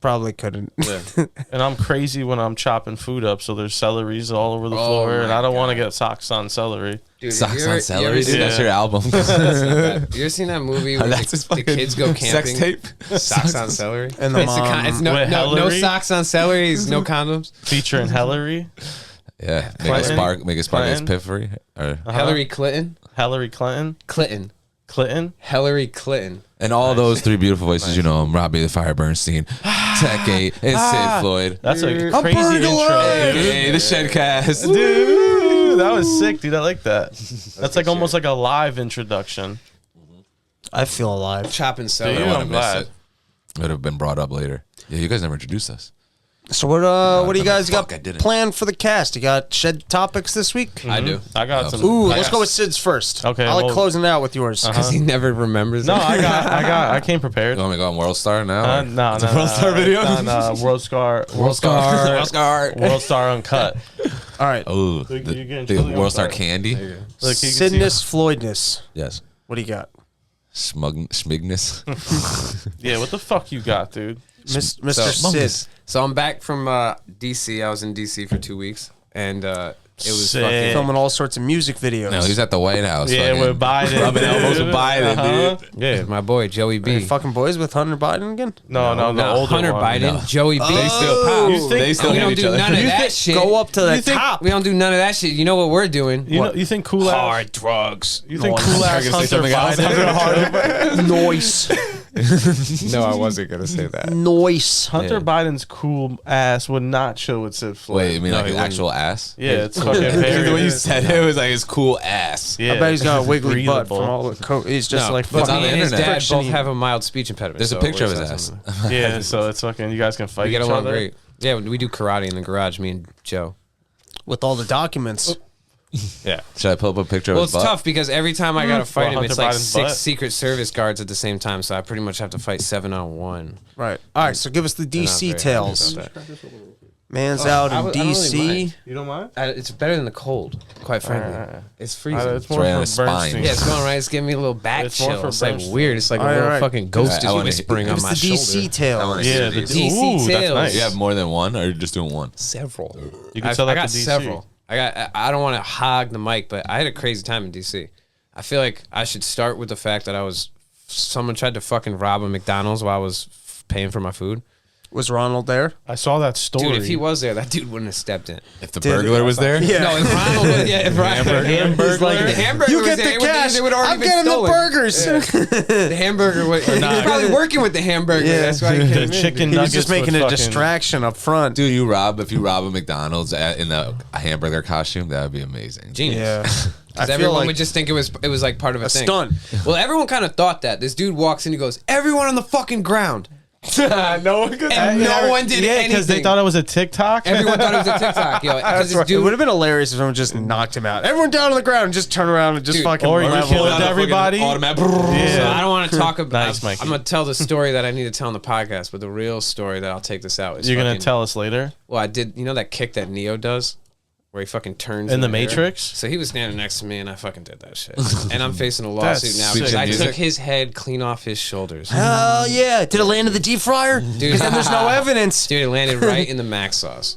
probably couldn't. and I'm crazy when I'm chopping food up. So there's celeries all over the Oh floor, and my I don't want to God. get socks on celery. Dude, Socks you on celery, dude. Yeah. That's your album. You ever seen that movie where That's his the fucking kids go camping? sex tape. Socks on celery. And the It's, mom- it's no With no Hillary? socks on celery. No condoms. Featuring Hillary, Yeah, Clinton? make a spark his Clinton? piffery. Or, Hillary Clinton. Hillary Clinton, Clinton. Hillary Clinton. and all those three beautiful voices, you know him, Robbie the Fire Bernstein, Tech 8, and Sid Floyd. That's a crazy intro, dude. Hey, the ShedCast. Dude, that was sick, dude. I like that. That's like almost like a live introduction. I feel alive. Chopping I celery. don't Yeah, want I'm to miss glad. it. It would have been brought up later. Yeah, you guys never introduced us. So what do you guys fuck, got I didn't. planned for the cast? You got shed topics this week? I do. I got some. Ooh, I let's got- go with Sid's first. Okay, I like well- closing it out with yours. Because he never remembers. No, it. I came prepared. You want me to go on World Star now? No, It's a World Star video? No, World Star Uncut. All right. Oh, You're getting the chili World Star on candy? Look, you can see- Sidness Floydness. Yes. What do you got? Schmigness. Yeah, what the fuck you got, dude? Mr. Sid. So I'm back from DC. I was in DC for 2 weeks, and it was Sick. fucking. Filming all sorts of music videos. No, he's at the White House. Yeah, fucking with Biden. rubbing elbows with dude. Biden, dude. Yeah, my boy Joey Are you B. fucking boys with Hunter Biden again? No, the No, older Hunter one. Biden, No. Joey B. They still, Oh. You think- they still we hate don't each do other. none of that shit. Go up to the You think- top. We don't do none of that shit. You know what we're doing? You know, you think cool ass? drugs. You think cool ass gonna say Hunter something else. Biden? Noise. No, I wasn't gonna say that. Noise. Hunter Yeah. Biden's cool ass would not chill with Sid Floyd. Wait, you mean No, like he his wouldn't. actual ass? Yeah, it's fucking Because very. the way you said it was like his cool ass. Yeah, I bet he's got a wiggly butt breathable. from all the he's just No, like but on me the and his internet. dad both have a mild speech impediment. There's a so picture of where's his that ass. something? Yeah, so it's fucking. You guys can fight We get each along other. great. Yeah, we do karate in the garage. Me and Joe. with all the documents. Yeah. Should I pull up a picture Well, of it's his butt? tough because every time I gotta fight him, Hunter it's like Biden's 6 butt? Secret Service guards at the same time. So I pretty much have to fight 7-on-1. Right. All right. So give us the They're not DC very happy tales. about that. Man's out in I don't really DC. mind. You don't mind? It's better than the cold, quite frankly. It's freezing. It's more right on for his spine. Bernstein. Yeah, it's going right. It's giving me a little back It's more chill. for It's like Bernstein. weird. It's like a All little right. fucking ghost I is wanna- whispering Give on us my the DC shoulder. I tales. wanna Yeah, see the these. DC ooh, that's tales. nice. You have more than one, or you're just doing one? Several. You can sell that I got to DC. several. I don't want to hog the mic, but I had a crazy time in DC. I feel like I should start with the fact that someone tried to fucking rob a McDonald's while I was paying for my food. Was Ronald there? I saw that story. Dude, if he was there, that dude wouldn't have stepped in. If the burglar was there, Yeah. No, if Ronald was, if Ronald, Hamburger. like the hamburger You was get there, the cash. it would already I'm been getting stolen. the burgers. The hamburger was, he was probably working with the hamburger. Yeah. That's why he came The in. chicken He was nuggets just making would a fucking- distraction up front. dude, if you rob a McDonald's in a hamburger costume, that would be amazing. Genius. Yeah. I Because feel everyone like would just think it was like part of a thing. stunt. Well, everyone kind of thought that. This dude walks in, he goes, "Everyone on the fucking ground." no one could. And no one did Yeah, anything. because they thought it was a TikTok. Everyone thought it was a TikTok. Yo, because this It would dude. have been hilarious if someone just knocked him out. Everyone down on the ground and just turn around and just Dude, fucking or you level killed it up. everybody. Automatic. So Yeah. I don't want to talk about. Nice, Mikey. I'm gonna tell the story that I need to tell on the podcast, but the real story that I'll take this out is You're gonna fucking- tell us later. Well, I did. You know that kick that Neo does, where he fucking turns In the air? Matrix? So he was standing next to me, and I fucking did that shit. And I'm facing a That's lawsuit now sick. because I Music. took his head clean off his shoulders. Hell yeah! Did it land in the deep fryer? Because then there's no evidence. Dude, it landed right in the mac sauce.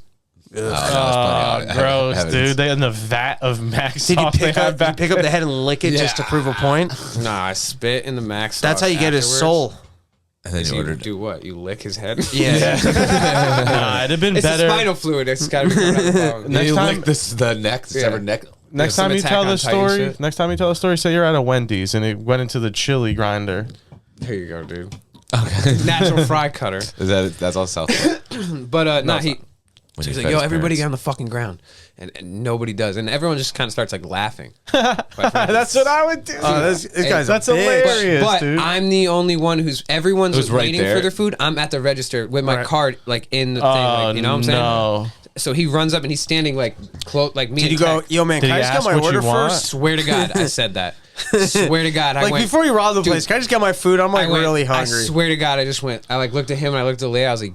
Oh, gross, dude. They in the vat of Max. Did you sauce they pick had up, back the head and lick it just to prove a point? Nah, I spit in the mac sauce. That's how you get his afterwards. soul. And then So you you ordered. do what? You lick his head? Yeah. Nah, it'd have been It's better. the spinal fluid. It's got to be coming out of the bone. Next You time- lick the neck, the severed neck. Next some time you Attack tell on the Titan story, shit. next time you tell the story, say you're at a Wendy's and it went into the chili grinder. There you go, dude. Okay. Natural fry cutter. That's all self. But nah, he. When So you he's fed like, yo, his everybody parents. get on the fucking ground. And nobody does. And everyone just kind of starts like laughing. That's what I would do. This guy's That's a bitch. hilarious, But dude. I'm the only one everyone's Who's right waiting there. for their food. I'm at the register with my Right. card like in the thing. Like, you know what I'm saying? No. So he runs up and he's standing like close, like me. Did you and go, Tech. yo, man, Did can I he just get ask my what you order want? first? Swear to God, I said that. Swear to God, I Like, went. before you rob the Dude, place, can I just get my food? I'm like I went- really I hungry. swear to God, I just went. I like looked at him and I looked at Leia. I was like,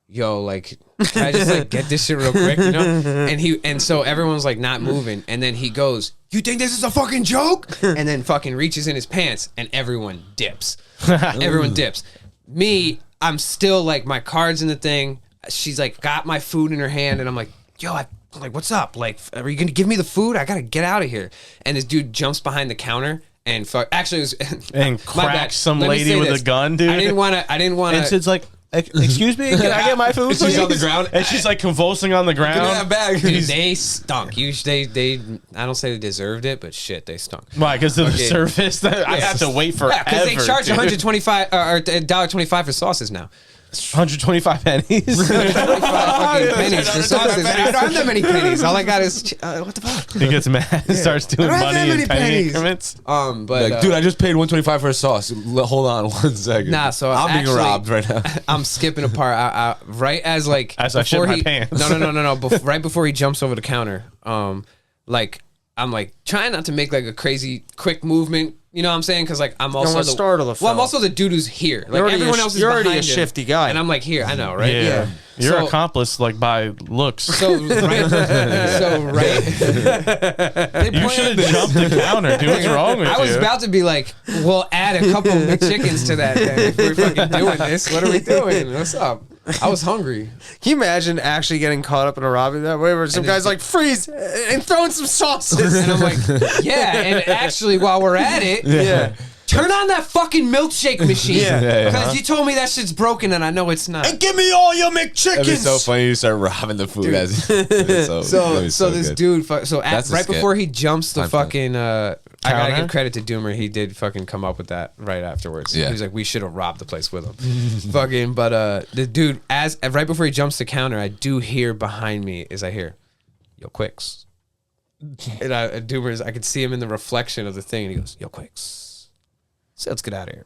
"Yo, like, can I just like get this shit real quick?" You know? And so everyone's like not moving, and then he goes, "You think this is a fucking joke?" And then fucking reaches in his pants, and everyone dips. Everyone dips. Me, I'm still like my card's in the thing. She's like got my food in her hand, and I'm like, "Yo, I'm like, what's up? Like, are you gonna give me the food? I gotta get out of here." And this dude jumps behind the counter. And fuck, actually, it was And my bad. cracks some Let me lady say with this. a gun, dude. I didn't want to. And Sid's like, excuse me, can I get my food? She's on the please?" ground. And she's like convulsing on the Give me ground. that bag. Dude, they stunk. They I don't say they deserved it, but shit, they stunk. Why? Because of the Okay. service that I have to wait forever. Yeah, because they charge dude. 125 or $1.25 for sauces now. 125 pennies. 25 fucking pennies for sauces. I don't have that many pennies. All I got is what the fuck. He gets mad and starts doing I don't have money that many in penny pennies. increments. But Like, dude, I just paid $125 for a sauce. Hold on 1 second. Nah, so I'm being actually- robbed right now. I'm skipping a part. Right as like As I shit before my he pants. no. Right before he jumps over the counter, like I'm like trying not to make like a crazy quick movement. You know what I'm saying? Because like I'm also wanna startle the well, I'm fella. also the dude who's here. Like already everyone a- else is you're already a behind him, shifty guy. and I'm like here. I know, right? Yeah. You're So- accomplice like by looks. So right, You should have jumped the counter, dude. What's wrong with you? I was about to be like, we'll add a couple of McChickens to that. Then if we're fucking doing this, what are we doing? What's up? I was hungry. Can you imagine actually getting caught up in a robbery that way, where some then- guy's like, freeze, and throwing some sauces? And I'm like, yeah. And actually, while we're at it, yeah. turn on that fucking milkshake machine. Yeah. Because you told me that shit's broken and I know it's not. And give me all your McChickens. That'd be so funny. You start robbing the food as. that'd be So this good. dude, That's a right skit. before he jumps the Time for fucking, I gotta Counter? give credit to Doomer. He did fucking come up with that right afterwards. Yeah. He was like, we should have robbed the place with him. Fucking, but the dude, right before he jumps the counter, I do hear behind me I hear, yo, Quicks. And Doomer's, I could see him in the reflection of the thing, and he goes, yo, Quicks. So let's get out of here.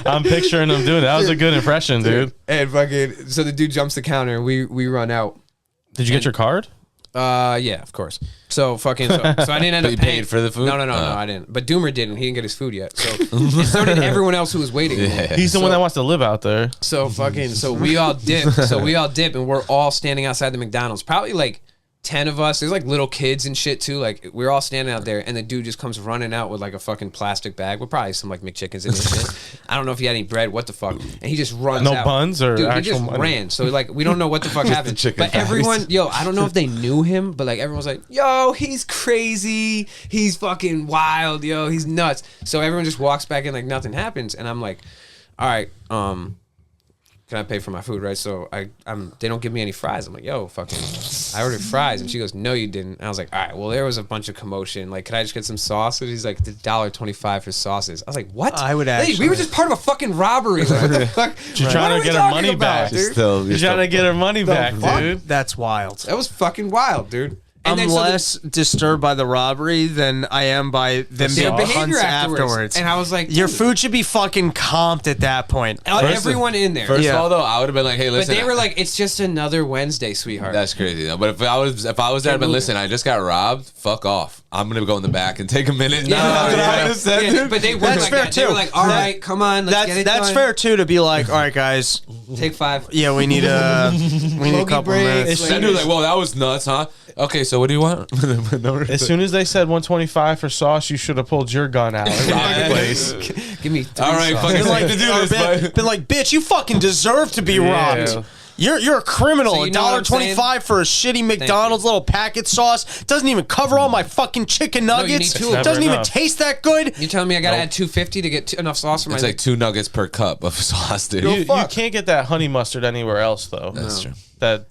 I'm picturing him doing it. That was a good impression, dude. And fucking, so the dude jumps the counter, and we run out. Did you get your card? Yeah, of course. So fucking, so I didn't end But up you paying paid for the food? No, I didn't. But Doomer didn't. He didn't get his food yet. So and so did everyone else who was waiting. He's the one that wants to live out there. So fucking, so we all dip. And we're all standing outside the McDonald's. Probably like 10 of us. There's like little kids and shit too. Like we're all standing out there, and the dude just comes running out with like a fucking plastic bag with probably some like McChickens in his shit. I don't know if he had any bread. What the fuck? And he just runs No out. buns or Dude, he actual just money? ran. So like we don't know what the fuck happened. chicken But thighs. everyone, yo, I don't know if they knew him, but like everyone's like, yo, he's crazy. He's fucking wild. Yo, he's nuts. So everyone just walks back in like nothing happens, and I'm like, all right, can I pay for my food, right? So they don't give me any fries. I'm like, yo, fucking, I ordered fries. And she goes, no, you didn't. And I was like, all right, well, there was a bunch of commotion. Like, could I just get some sauce? And he's like, it's $1.25 for sauces. I was like, what? I would Hey, actually. we were just part of a fucking robbery. Like, what the fuck? She's trying to get her money back. You're still, She's trying to get her money back, fuck? dude. That's wild. That was fucking wild, dude. And I'm then, so less disturbed by the robbery than I am by them their being behavior cunts afterwards. And I was like, your food should be fucking comped at that point. everyone in there. First Yeah. of all, though, I would have been like, hey, But listen. they were like, it's just another Wednesday, sweetheart. That's crazy. Though. But if I was there, I'd been listen. I just got robbed. Fuck off. I'm gonna go in the back and take a minute. Yeah, That's what I would've said, yeah, dude. but they were That's like fair that. too. They were like, all right, come on, let's get it That's done. fair too to be like, all right, guys, Take 5. yeah, we need a couple breaks. minutes. That dude was like, whoa, that was nuts, huh? Okay, so what do you want? As soon as they said 125 for sauce, you should have pulled your gun out. And robbed the place. Give me 3 All right, sauce. fucking Been like, like to do this, but been like, bitch, you fucking deserve to be robbed. You're a criminal. So you know what I'm $1.25 for a shitty McDonald's little packet sauce doesn't even cover all my fucking chicken No, you nuggets. need two of them. Doesn't even enough. taste that good. You telling me I gotta add $2.50 to get enough sauce for my? it's like 2 nuggets per cup of sauce, dude. You can't get that honey mustard anywhere else, though. That's true. That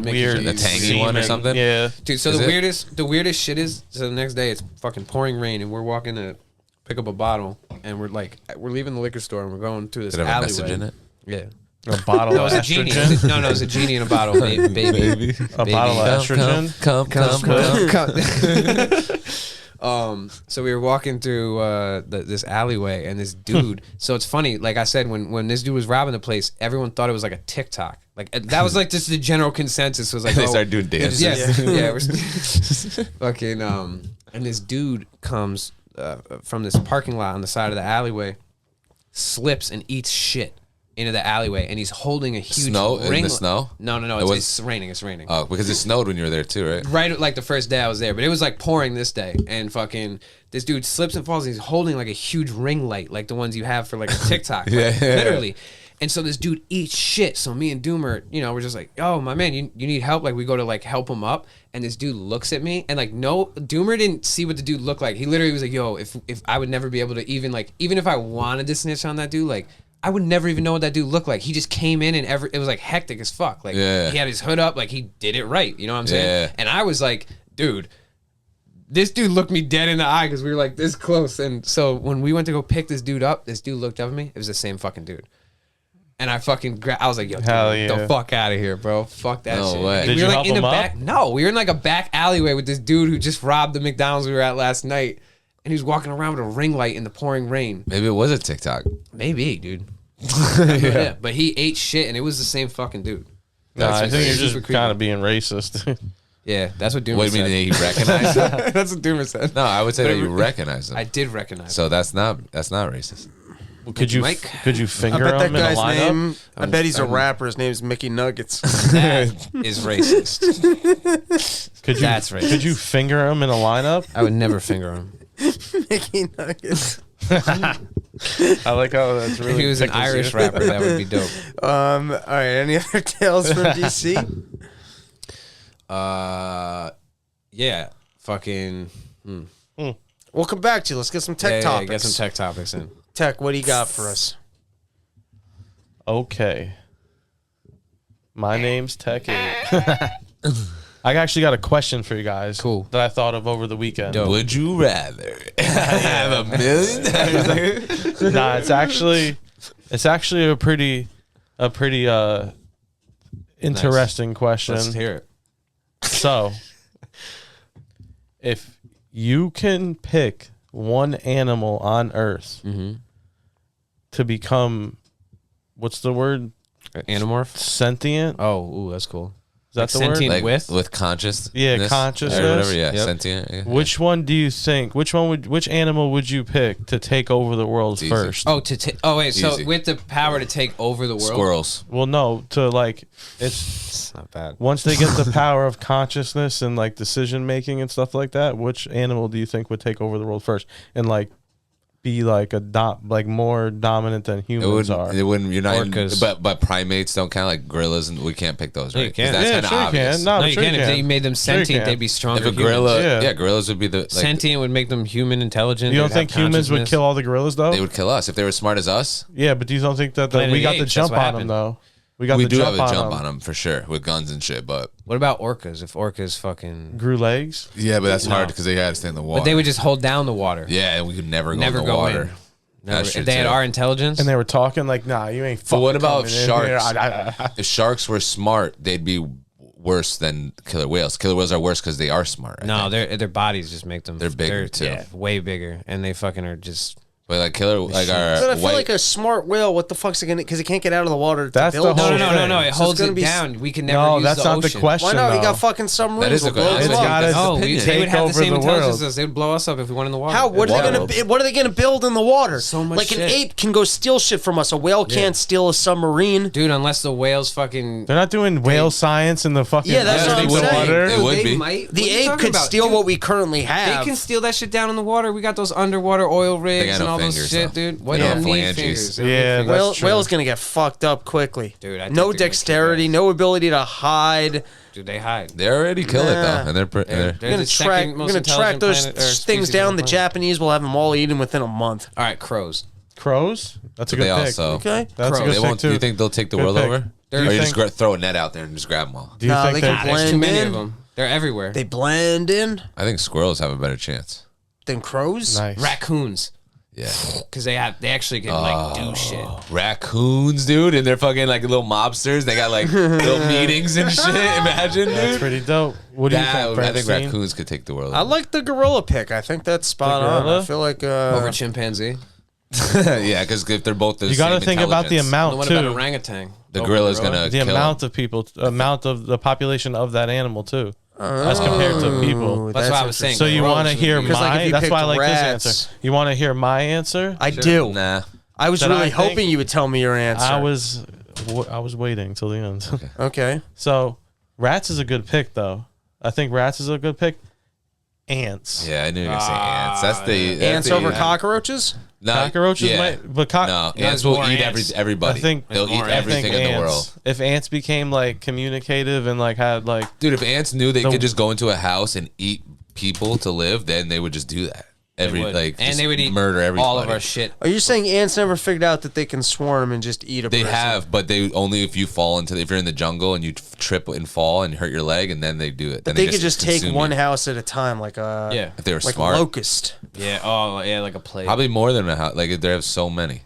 weird, the tangy one or seeming- something? Yeah. Dude, so Is the weirdest shit is, so the next day it's fucking pouring rain and we're walking to pick up a bottle and we're leaving the liquor store and we're going through this Did it have a alleyway. message in it? Yeah. A bottle No, it of was a genie. estrogen. No, it was a genie in a bottle, baby. A bottle of estrogen. Come. So we were walking through this alleyway, and this dude. So it's funny, like I said, when this dude was robbing the place, everyone thought it was like a TikTok. Like that was like just the general consensus was like They started doing dances. Yeah. We're fucking and this dude comes from this parking lot on the side of the alleyway, slips and eats shit into the alleyway, and he's holding a huge Snow? In ring the snow? No, it's raining. It's raining. Oh, because it snowed when you were there too, right? Right, like the first day I was there, but it was like pouring this day, and fucking this dude slips and falls. And he's holding like a huge ring light, like the ones you have for like a TikTok, like, literally. And so this dude eats shit. So me and Doomer, we're just like, oh my man, you need help? Like we go to like help him up, and this dude looks at me, and like no, Doomer didn't see what the dude looked like. He literally was like, yo, if I would never be able to even if I wanted to snitch on that dude, like. I would never even know what that dude looked like. He just came in and it was like hectic as fuck. Like he had his hood up, like he did it right. You know what I'm saying? Yeah. And I was like, dude, this dude looked me dead in the eye because we were like this close. And so when we went to go pick this dude up, this dude looked up at me. It was the same fucking dude. And I fucking I was like, yo, dude, the fuck out of here, bro. Fuck that No shit. way. Like, Did we you were help like in the him back. up? No, we were in like a back alleyway with this dude who just robbed the McDonald's we were at last night. And he was walking around with a ring light in the pouring rain. Maybe it was a TikTok. Maybe, dude. Yeah, but he ate shit, and it was the same fucking dude. No, I think you're super just creepy. kind of being racist. Yeah, that's what Doomer What do you said. mean he recognized it? That's what Doomer said. No, I would say But that it- you recognize him. I did recognize. So that's not racist. Could you Mike? could you I finger bet that him in a guy's lineup? name. I bet he's a rapper. His name's Mickey Nuggets. That is racist. That's racist. Could you finger him in a lineup? I would never finger him. Mickey Nuggets. I like how that's really. If he was an tickles you. Irish rapper, that would be dope. All right. Any other tales from DC? Yeah, fucking. We'll come back to you. Let's get some tech Yeah, topics. get some tech topics in. Tech, what do you got for us? Okay. My name's Tech 8. I actually got a question for you guys. Cool. That I thought of over the weekend. Dope. Would you rather have $1 million? Nah, it's actually a pretty interesting question. Let's hear it. So, if you can pick one animal on Earth to become, what's the word? Animorph? Sentient? Oh, ooh, that's cool. Is that the word? sentient? Like With? conscious? Yeah, consciousness. Or whatever, yeah. Yep. Sentient. Yeah. Which one do you think? Which animal would you pick to take over the world It's easy. first? Oh, wait. So Easy. with the power to take over the world. Squirrels. Well, no, to like it's It's not bad. once they get the power of consciousness and like decision making and stuff like that. Which animal do you think would take over the world first and like be like more dominant than humans are. It wouldn't. You're not. Orcas. But primates don't count, like gorillas, and we can't pick those, No, right? you can't. 'Cause that's Yeah, kind of sure you obvious. can. No, No, you sure can't. If you made them Sure you sentient, can. they'd be stronger. If a gorilla, Yeah. gorillas would be the like, Sentient would make them human intelligent. You don't they'd have think humans would consciousness. kill all the gorillas though? they would kill us if they were as smart as us. Yeah, but do you don't think that Planet we of got the the Apes, jump that's what on them happened. though? We got We the do have jump a jump on on them for sure with guns and shit, but What about orcas? If orcas fucking. Grew legs. yeah, but that's hard because they had to stay in the water. But they would just hold down the water. yeah, and we could never go Never in the go water. in. Never. That's true, If they had too. our intelligence. And they were talking like, nah, you ain't. But what fucking about coming in here. sharks? If sharks were smart, they'd be worse than killer whales. Killer whales are worse because they are smart. I no, think. their bodies just make them. They're bigger, too. Yeah, way bigger, and they fucking are just. But like killer, like our But I feel white. like a smart whale. What the fuck's it gonna? Because it can't get out of the water. To That's the build whole shit. No. thing. It So it's holds gonna it be down. We can never. No, use that's the not ocean. the question. Why not? You though. got fucking submarines. That is a will blow good- us it's up. gotta- No, opinion. they would Take have the over same the intelligence world. as they would blow us up if we went in the water. How? What are they Water. gonna? What are they gonna build in the water? So much like an shit. ape can go steal shit from us. A whale can't steal a submarine. Dude, unless the whales fucking. They're not doing whale science in the fucking. Yeah, that's what I'm the saying. water. It would they be. might. The What are you ape talking could about? steal Dude, what we currently have. They can steal that shit down in the water. We got those underwater oil rigs got and no all those fingers, shit, though. dude. We They don't have need phalanges. fingers. They don't need Yeah, fingers. that's true. Whale's gonna get fucked up quickly. Dude, I think no they're gonna dexterity, kill us. no ability to hide. Dude, they hide. They already kill it Nah. though, and they're They're We're gonna the track. second We're most gonna track intelligent those planet- or things species down. on The planet. Japanese will have them all eaten within a month. All right, crows. Crows. That's a But good they pick. also Okay. That's Crows. a good they pick won't. too. Do you think they'll take the Good world pick. over, Do or you you just think- throw a net out there and just grab them all? Do you No, think they they? can There's too blend many in. of them. They're everywhere. They blend in. I think squirrels have a better chance. Then crows. Nice. Raccoons, Yeah, because they actually can like do shit. raccoons, dude, and they're fucking like little mobsters. They got like little meetings and shit. Imagine, That's dude. pretty dope. What do you think? I think Bernstein? raccoons could take the world. I like the gorilla pick. I think that's spot on. gorilla? I feel like Over chimpanzee. yeah, because if they're both the You got to same think about the intelligence, amount And what too. about orangutan? The Over gorilla's gorilla? gonna The kill amount them. of people, amount of the population of that animal too, as compared to people. That's what I was saying. So you Crows want to would hear be- Because, like, if my? you That's why I picked like this rats- answer. You want to hear my answer? I do. Nah, I was That really I think- hoping you would tell me your answer. I was waiting till the end. Okay. So, rats is a good pick though. I think rats is a good pick. Ants. yeah, I knew you were gonna say ants. That's the Ants the, over cockroaches? No, Cockroaches yeah. might, but No, There's ants will more eat ants. everybody. I think they'll eat more ants. everything in the ants, world. If ants became like communicative and like had like Dude, if ants knew they The- could just go into a house and eat people to live, then they would just do that. They would. Like and just they would eat murder everybody. all of our shit. Are you saying ants never figured out that they can swarm and just eat a They person? have, but they only if you fall into if you're in the jungle and you trip and fall and hurt your leg, and then they do it. But Then they could just take consume one you. house at a time, like a Yeah. If they were like smart, a locust. Yeah. Oh, yeah, like a plague. probably more than a house. Like they have so many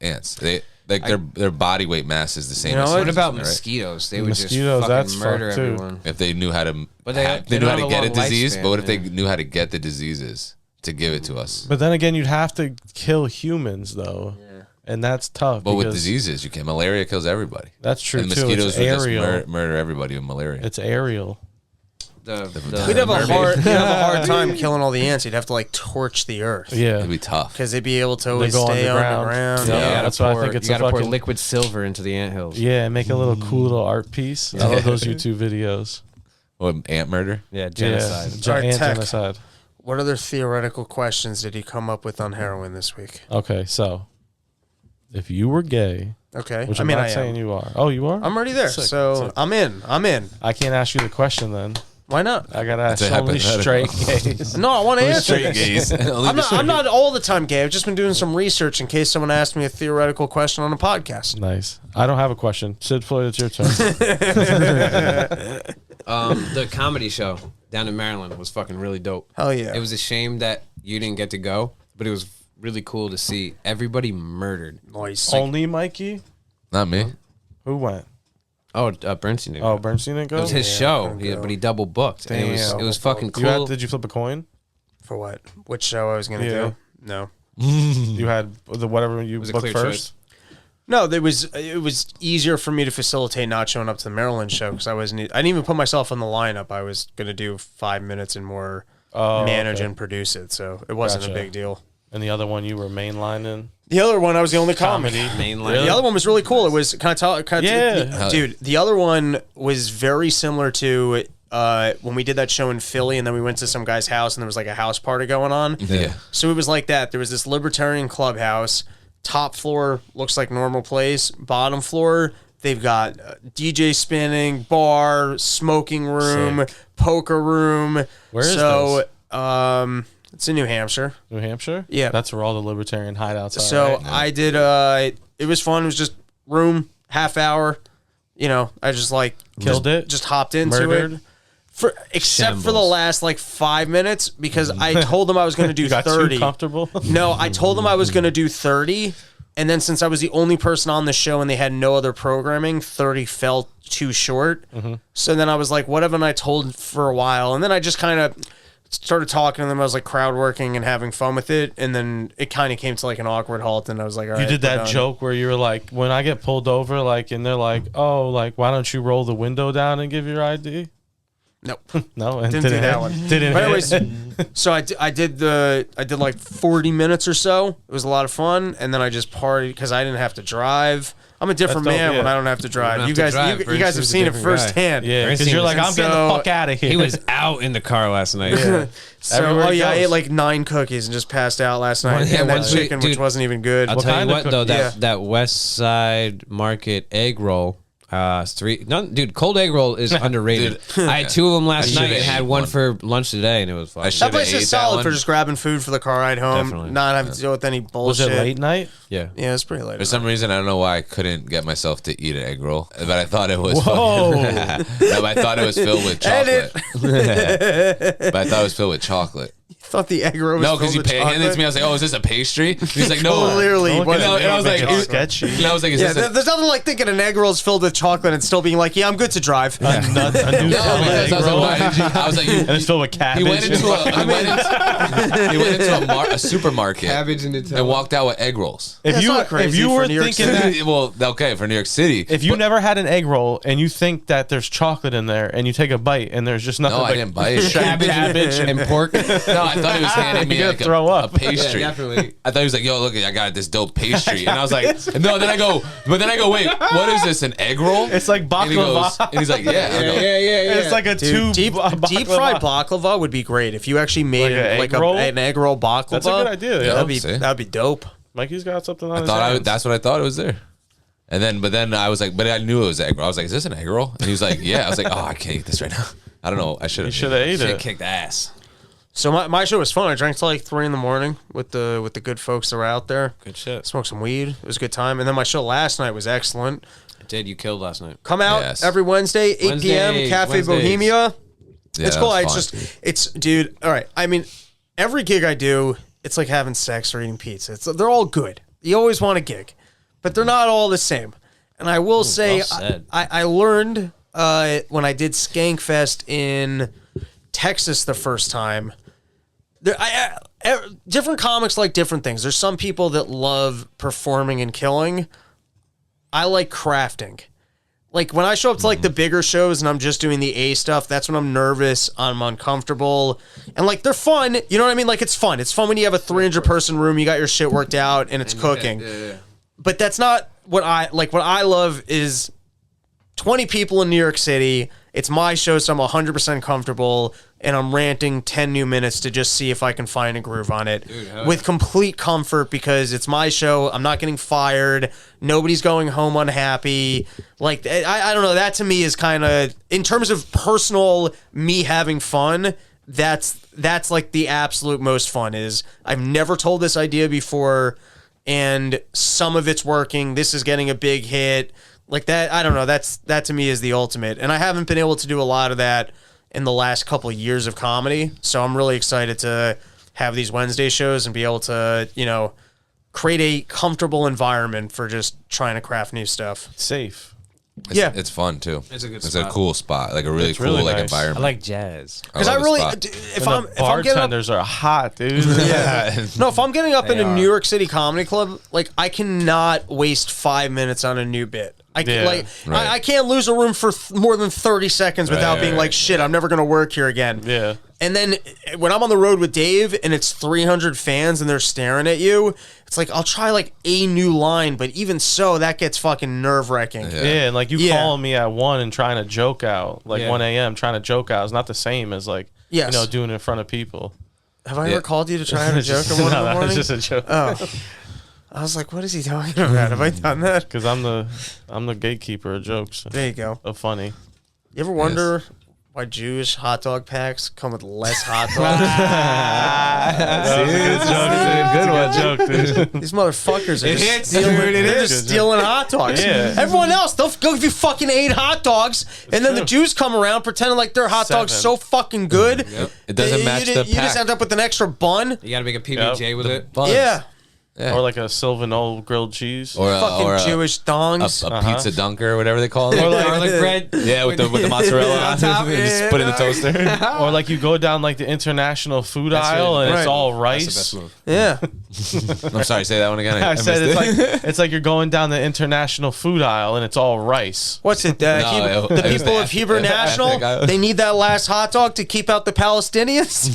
ants. They like their body weight mass is the same. You know as what? What humans, about right? mosquitoes? They would Mosquitoes, just that's fucking murder fucked, too. everyone. If they knew how to, But they knew how don't to have get a a disease. lifespan, But what if they yeah. knew how to get the diseases to give it to us? But then again, you'd have to kill humans though, and that's tough. But with because diseases, you can. Malaria kills everybody. that's true And too. mosquitoes It's would just aerial. murder everybody with malaria. It's aerial. We'd have a hard, you'd have a hard time killing all the ants. You'd have to like torch the earth Yeah. It'd be tough. because they'd be able to always go stay underground. underground. Yeah. Yeah, that's why I think it's you a gotta pour fucking- liquid silver into the anthills. Yeah, make a little cool little art piece. I love those YouTube videos. What, ant murder? Yeah, genocide. Yeah, Alright, and tech. genocide. What other theoretical questions did he come up with on heroin this week? Okay, so if you were gay, Okay, which I I'm mean, not I saying am. you are. Oh, you are? I'm already there, Sick, so sick. I'm in. I'm in. I can't ask you the question then. Why not? I gotta ask That's a only straight hypothetical. gays. No, I want to answer. Straight gays. I'm not all the time gay. I've just been doing some research in case someone asked me a theoretical question on a podcast. Nice. I don't have a question. Sid Floyd, it's your turn. The comedy show down in Maryland was fucking really dope. Hell yeah. It was a shame that you didn't get to go, but it was really cool to see everybody murdered. Nice. Only Mikey? Not me. Who went? Oh, Bernstein did. Oh, Bernstein didn't go? It was his show, but he double booked. And Damn. it was fucking You had, cool. did you flip a coin? For what? Which show I was going to Yeah. do? No. You had the whatever you was a booked clear first? No, it was easier for me to facilitate not showing up to the Maryland show because I didn't even put myself in the lineup. I was going to do 5 minutes and more manage okay. and produce it, so it wasn't Gotcha. a big deal. And the other one you were mainlining? The other one, I was the only comic. Mainline. The other one was really cool. It was Yeah. dude. The other one was very similar to when we did that show in Philly, and then we went to some guy's house, and there was like a house party going on. Yeah. So it was like that. There was this libertarian clubhouse. Top floor looks like normal place. Bottom floor, they've got DJ spinning, bar, smoking room, poker room. Where is this? It's in New Hampshire. New Hampshire? Yeah. That's where all the libertarian hideouts are. So right? I did. It was fun. It was just room, half hour. You know, I just like Killed it? Just hopped into Murdered? it. Except for the Shambles. last like 5 minutes, because I told them I was going to do You got 30. too comfortable? No, I told them I was going to do 30. And then since I was the only person on the show and they had no other programming, 30 felt too short. So then I was like, what haven't I told for a while? And then I just kind of started talking to them. I was like crowd working and having fun with it. And then it kind of came to like an awkward halt. And I was like, all right. You did we're that done. joke where you were like, when I get pulled over, like, and they're like, oh, like, why don't you roll the window down and give your ID? Nope. No, and Didn't do that one. Didn't But hit. anyways, so I did like 40 minutes or so. It was a lot of fun, and then I just partied because I didn't have to drive. I'm a different That's dope, man when yeah. I don't have to drive. have You to guys, drive. you Bruce guys have is a seen it different guy. firsthand. Yeah, because Ernestine you're like, was- I'm getting the So- fuck out of here. He was out in the car last night. So, Everywhere he I goes. ate like 9 cookies and just passed out last night. Yeah, and that once we- chicken, which dude, wasn't even good. I'll tell you kind of what though, yeah. that West Side Market egg roll, dude, cold egg roll is underrated. I had 2 of them last I night should've and had ate one one. for lunch today, and it was fun. I That should've place ate is that solid one. for just grabbing food for the car ride home, Definitely. not having to deal with any Was bullshit. it late night? Yeah. Yeah, it's pretty late. For some reason, I don't know why I couldn't get myself to eat an egg roll, but I thought it was. Whoa. No, but I thought it was filled with chocolate. But I thought it was filled with chocolate. I thought the egg roll was No, because filled he with handed it to me. I chocolate. was like, "Oh, is this a pastry?" And he's like, "No." Clearly, Don't what- look at And I was it, like, make it is- sketchy. And I was like, "Is Yeah, this?" there's nothing like thinking an egg roll is filled with chocolate and still being like, yeah, I'm good to drive. A new No, filled because egg I was roll. like, why did you? I was like, And it's filled with cabbage. he went into a supermarket Cabbage and Nutella. and walked out with egg rolls. if That's you not crazy if you for were New York thinking City. that, Well, okay, for New York City. if you never had an egg roll and you think that there's chocolate in there and you take a bite and there's just nothing No, I but didn't bite it. cabbage and pork. No, I thought he was handing me You're like gonna throw a up. pastry. definitely. I thought he was like, "Yo, look, I got this dope pastry," and I was like, "No." Then I go, "Wait, what is this? An egg roll?" It's like And he goes, baklava. and he's like, "Yeah." I go, It's like a Dude, tube deep fried baklava would be great if you actually made Like an like egg roll? an egg roll baklava. That's a good idea. Yeah. See? That'd be dope. Mikey's got something on I his thought hands. that's what I thought it was there. But then I was like, but I knew it was egg roll. I was like, "Is this an egg roll?" And he was like, "Yeah." I was like, "Oh, I can't eat this right now." I don't know. I should You have. should have ate Shit it. kicked ass. So my show was fun. I drank till like 3 a.m. with the good folks that were out there. Good shit. Smoked some weed. It was a good time. And then my show last night was excellent. Did you killed last night? Come out Yes. every Wednesday, 8 p.m. Cafe Wednesdays. Bohemia. Yeah, It's that cool. was fun. It's dude. All right. I mean, every gig I do, it's like having sex or eating pizza. They're all good. You always want a gig, but they're not all the same. And I will say, well said. I learned when I did Skankfest in Texas the first time. Different comics like different things. There's some people that love performing and killing. I like crafting. Like when I show up to like the bigger shows and I'm just doing the A stuff, that's when I'm nervous, I'm uncomfortable, and like they're fun. You know what I mean? Like it's fun. It's fun when you have a 300-person room, you got your shit worked out, and it's cooking. But that's not what I like. What I love is 20 people in New York City. It's my show, so I'm 100% comfortable, and I'm ranting 10 new minutes to just see if I can find a groove on it with complete comfort because it's my show. I'm not getting fired. Nobody's going home unhappy. Like, I don't know. That to me is kind of, in terms of personal me having fun, that's like the absolute most fun is I've never told this idea before, and some of it's working. This is getting a big hit. Like that, I don't know. That to me is the ultimate. And I haven't been able to do a lot of that in the last couple of years of comedy. So I'm really excited to have these Wednesday shows and be able to, create a comfortable environment for just trying to craft new stuff. Safe. Yeah. It's fun too. It's a good It's spot. a cool spot, like a really It's cool really like nice. environment. I like jazz. Because I love the really, spot. if And I'm getting up, bartenders are hot, dude. no, if I'm getting up in a are. New York City comedy club, like I cannot waste 5 minutes on a new bit. I can, Yeah, like right. I can't lose a room for more than 30 seconds without being right, like, shit, I'm never gonna work here again. Yeah. And then when I'm on the road with Dave and it's 300 fans and they're staring at you, it's like I'll try like a new line, but even so, that gets fucking nerve-wracking. Yeah, and like you calling me at 1 and trying to joke out, like 1 a.m. trying to joke out is not the same as like doing it in front of people. Have I ever called you to try out a joke at 1 in the No, morning? it's just a joke. Oh. I was like, what is he talking about? Have I done that? Because I'm the gatekeeper of jokes. There you go. Of funny. You ever wonder why Jewish hot dog packs come with less hot dogs? Good joke, dude. These motherfuckers are hits, stealing hot dogs. Yeah. Everyone else, they'll go give you fucking 8 hot dogs, and then the Jews come around pretending like their hot dog's 7. so fucking good. Yep. It doesn't match the You just pack. end up with an extra bun. You gotta make a PB&J with it. Buns. Yeah. Yeah. Or like a Sylvan grilled cheese. Or Fucking Jewish dongs. a pizza dunker or whatever they call it. Or like garlic bread. Yeah, with the mozzarella on top. And just put it in the toaster. Or like you go down like the international food aisle and it's all rice. That's the best move. Yeah. I'm sorry, say that one again. I said missed it's it. like it's like you're going down the international food aisle and it's all rice. What's it? No, The it was people the of Hebrew ethnic National, aisle. they need that last hot dog to keep out the Palestinians.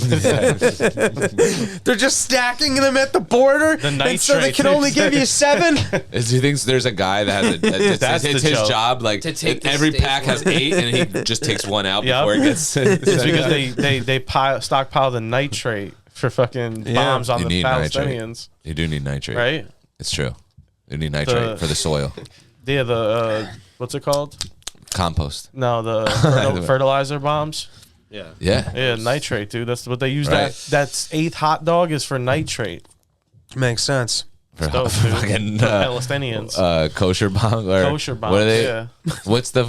They're just stacking them at the border, The and so they nitrate can only give you 7. Do you think there's a guy that has That's it's the his joke. job? Like To take the every steak pack has 8, and he just takes one out Yep. before it gets. It's because they stockpile the nitrate for fucking bombs on You the need nitrate. Palestinians, You do need nitrate, right? It's true. You need nitrate for the soil. Yeah, the what's it called? Compost. No, the fertilizer bombs. Yeah. Yeah. Yeah, nitrate, dude. That's what they use. Right. That's 8th hot dog is for nitrate. Makes sense. For Dope, dude. fucking For Palestinians. kosher bomb or Kosher bombs. What are they? Yeah. What's the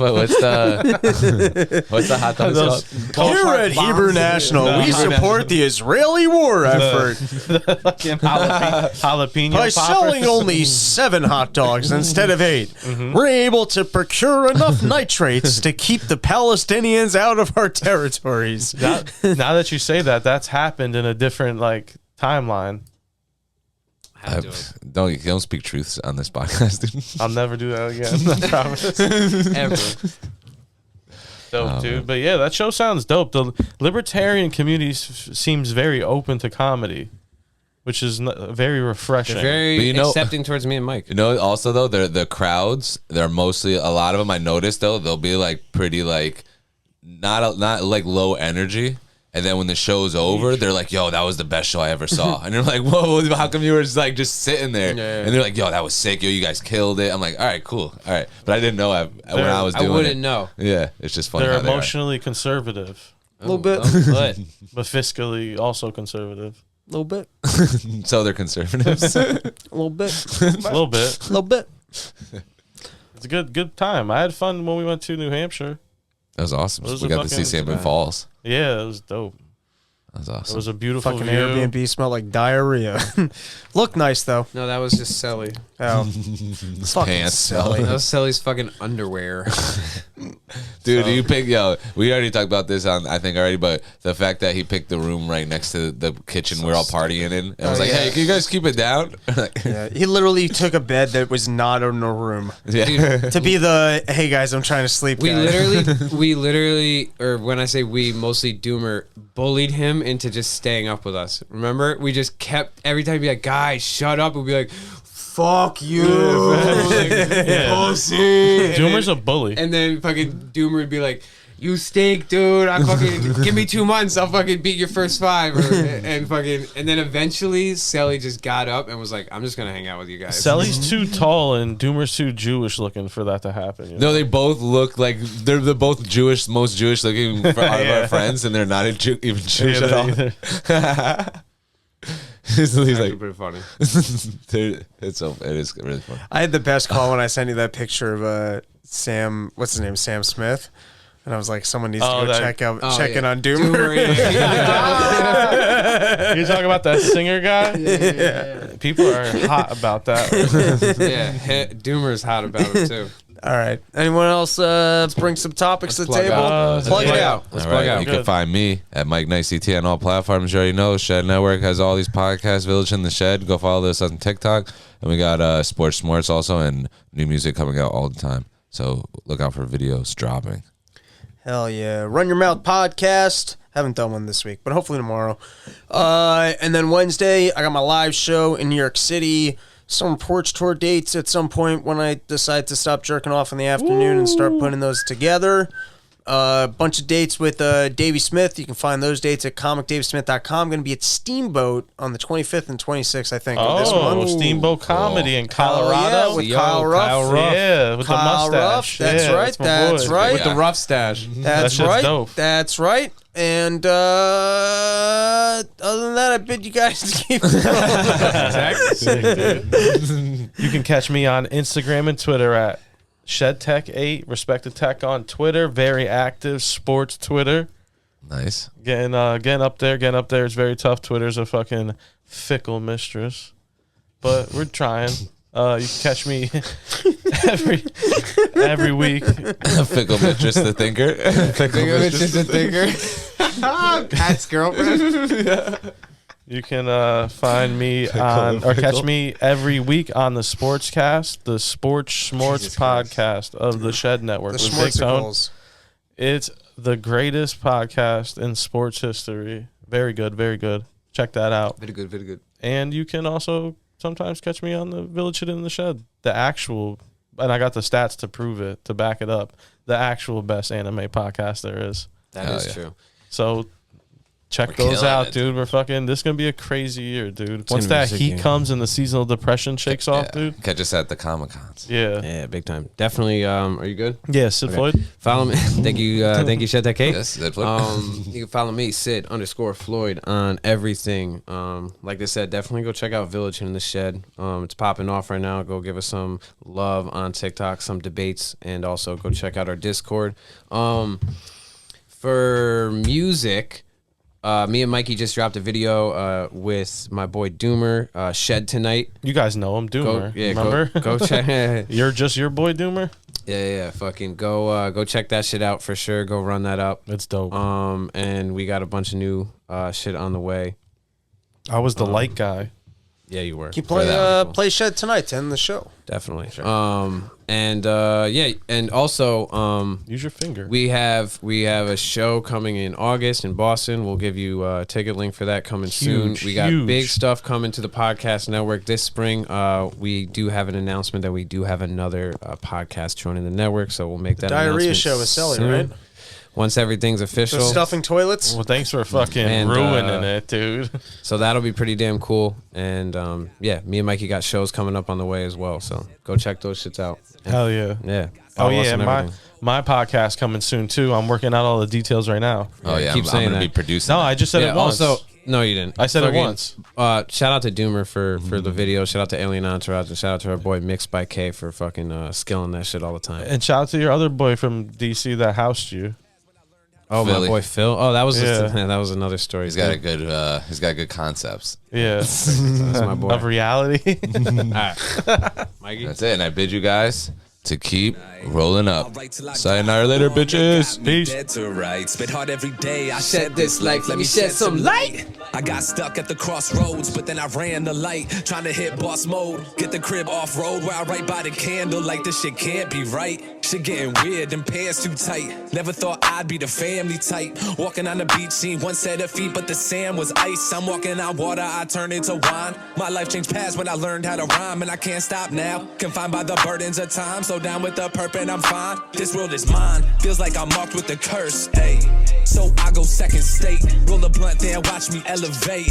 hot dog Those called? Here at Hebrew National, we support the Israeli war effort fucking jalapeno by poppers. selling only 7 hot dogs instead of 8. We're able to procure enough nitrates to keep the Palestinians out of our territories. now that you say that, that's happened in a different like timeline. Had to do it. Don't speak truths on this podcast, dude. I'll never do that again. I promise. Ever. Dope, dude. But yeah, that show sounds dope. The libertarian community seems very open to comedy, which is very refreshing. They're very But you know- accepting towards me and Mike. You know, also though, the crowds, they're mostly a lot of them. I noticed though, they'll be like pretty like not like low energy. And then when the show's over, they're like, "Yo, that was the best show I ever saw." And you're like, "Whoa, how come you were just sitting there?" Yeah. And they're like, "Yo, that was sick. Yo, you guys killed it." I'm like, "All right, cool, all right." But I didn't know when I was I doing wouldn't it. know. Yeah, it's just funny. They're how they are. emotionally conservative, A little bit. But but fiscally also conservative. A little bit. So they're conservatives. A little bit. A little bit. A little bit. It's a good time. I had fun when we went to New Hampshire. That was awesome. It was We a got to see fucking- Salmon Falls. Yeah, it was dope. That was It awesome. was a beautiful Fucking view. Airbnb smelled like diarrhea. Looked nice though. no, that was just Selly. Oh, fucking Pants. silly. That was Selly's fucking underwear. Dude, you picked, we already talked about this I think already, but the fact that he picked the room right next to the kitchen we're all partying in and was like, yeah. "Hey, can you guys keep it down?" Yeah, he literally took a bed that was not in a room Yeah. to be the hey guys, I'm trying to sleep. We guy. literally, or when I say we, mostly Doomer, bullied him into just staying up with us. Remember? We just kept, every time he'd be like, "Guys, shut up." We'd be like, "Fuck you." Pussy. Doomer's a bully. And then fucking Doomer would be like, "You stink, dude. I fucking give me 2 months. I'll fucking beat your first 5." And then eventually Sally just got up and was like, "I'm just gonna hang out with you guys." Sally's too tall and Doomer's too Jewish looking for that to happen. You know? No, they both look like they're both Jewish, most Jewish looking out of our friends, and they're not even Jewish at all. He's like, pretty funny. it is really funny. I had the best call when I sent you that picture of Sam. What's his name? Sam Smith. And I was like, someone needs to go check in on Doomer. You talking about that singer guy? Yeah. People are hot about that. Yeah, Doomer's hot about it too. All right. Anyone else? Let's bring some topics to the table. Plug it out. Let's All plug right, out. you can find me at Mike Nice CT on all platforms. You already know. Shed Network has all these podcasts. Village in the Shed. Go follow us on TikTok. And we got Sports Smarts also and new music coming out all the time. So look out for videos dropping. Hell yeah. Run Your Mouth podcast. Haven't done one this week, but hopefully tomorrow. And then Wednesday, I got my live show in New York City. Some porch tour dates at some point when I decide to stop jerking off in the afternoon and start putting those together. A bunch of dates with Davey Smith. You can find those dates at comicdavesmith.com. I'm going to be at Steamboat on the 25th and 26th, I think, of this month. Steamboat Comedy in Colorado. Yeah, with Kyle Ruff. Yeah, with Kyle the mustache. Ruff. That's Yeah, right. my That's boy. right. With the rough stash. That's shit's right. dope. That's right. And other than that, I bid you guys to keep going. You can catch me on Instagram and Twitter at ShedTech8, Respected Tech on Twitter. Very active sports Twitter. Nice. Getting up there. It's very tough. Twitter's a fucking fickle mistress. But we're trying. You can catch me every week. Fickle mistress, the thinker. Fickle mistress, the thinker. Pat's girlfriend. You can find me on, or catch me every week on the SportsCast, the Sports Schmorts podcast of the Shed Network. The with Big Tone. Schmortsicles. It's the greatest podcast in sports history. Very good, very good. Check that out. Very good, very good. And you can also sometimes catch me on the Village Hit in the Shed, the actual, and I got the stats to prove it, to back it up, the actual best anime podcast there is. That Hell is yeah. true. So check We're those killing out, it. dude. We're fucking, this is going to be a crazy year, dude. Once gonna be that sick, heat yeah. comes and the seasonal depression shakes off, Yeah. dude. Catch us at the Comic-Cons. Yeah. Yeah, big time. Definitely. Are you good? Yeah, Sid Floyd. Follow me. Thank you, Shed Tech 8. Yes, that's what. You can follow me, Sid_Floyd, on everything. Like I said, definitely go check out Village in the Shed. It's popping off right now. Go give us some love on TikTok, some debates, and also go check out our Discord. For music, me and Mikey just dropped a video with my boy Doomer, Shed Tonight. You guys know him, Doomer. Remember? Go check. You're just your boy, Doomer? Yeah. Fucking go check that shit out for sure. Go run that up. It's dope. And we got a bunch of new shit on the way. I was the light guy. Yeah, you were. Keep For that. play Shed tonight to end the show. Definitely. And also Use your finger. we have a show coming in August in Boston. We'll give you a ticket link for that coming soon. We got huge. big stuff coming to the podcast network this spring. We do have an announcement that we do have another podcast joining the network, so we'll make that Diarrhea announcement show with Sully, soon. right? Once everything's official. So stuffing toilets. Well, thanks for fucking And, ruining it, dude. So that'll be pretty damn cool. And me and Mikey got shows coming up on the way as well. So go check those shits out. Hell yeah. Yeah. Oh, Follow us yeah. on everything. My podcast coming soon, too. I'm working out all the details right now. Oh yeah, keep I'm saying gonna be that. producing. No, that. I just said it once. Also, no, you didn't. I said it Fucking, once. Shout out to Doomer for the video. Shout out to Alien Entourage. And shout out to our boy Mixed by K for fucking skilling that shit all the time. And shout out to your other boy from DC that housed you. Oh, Philly. my boy Phil. Oh, that was Yeah. that was another story. He's got a good. He's got good concepts. Yeah. That's my boy. Of reality. All right. Mikey. That's it. And I bid you guys to keep rolling up. Sayonara later, bitches. Peace. Dead to rights, spit hard every day. I shed this life, let me shed some light. I got stuck at the crossroads, but then I ran the light, trying to hit boss mode, get the crib off road where I write by the candle like this shit can't be right. Shit getting weird, them pants too tight. Never thought I'd be the family type. Walking on the beach, seen one set of feet, but the sand was ice. I'm walking on water, I turned into wine. My life changed past when I learned how to rhyme, and I can't stop now. Confined by the burdens of time, so down with the perp and I'm fine. This world is mine, feels like I'm marked with a curse, ayy. So I go second state, roll a blunt there, watch me elevate.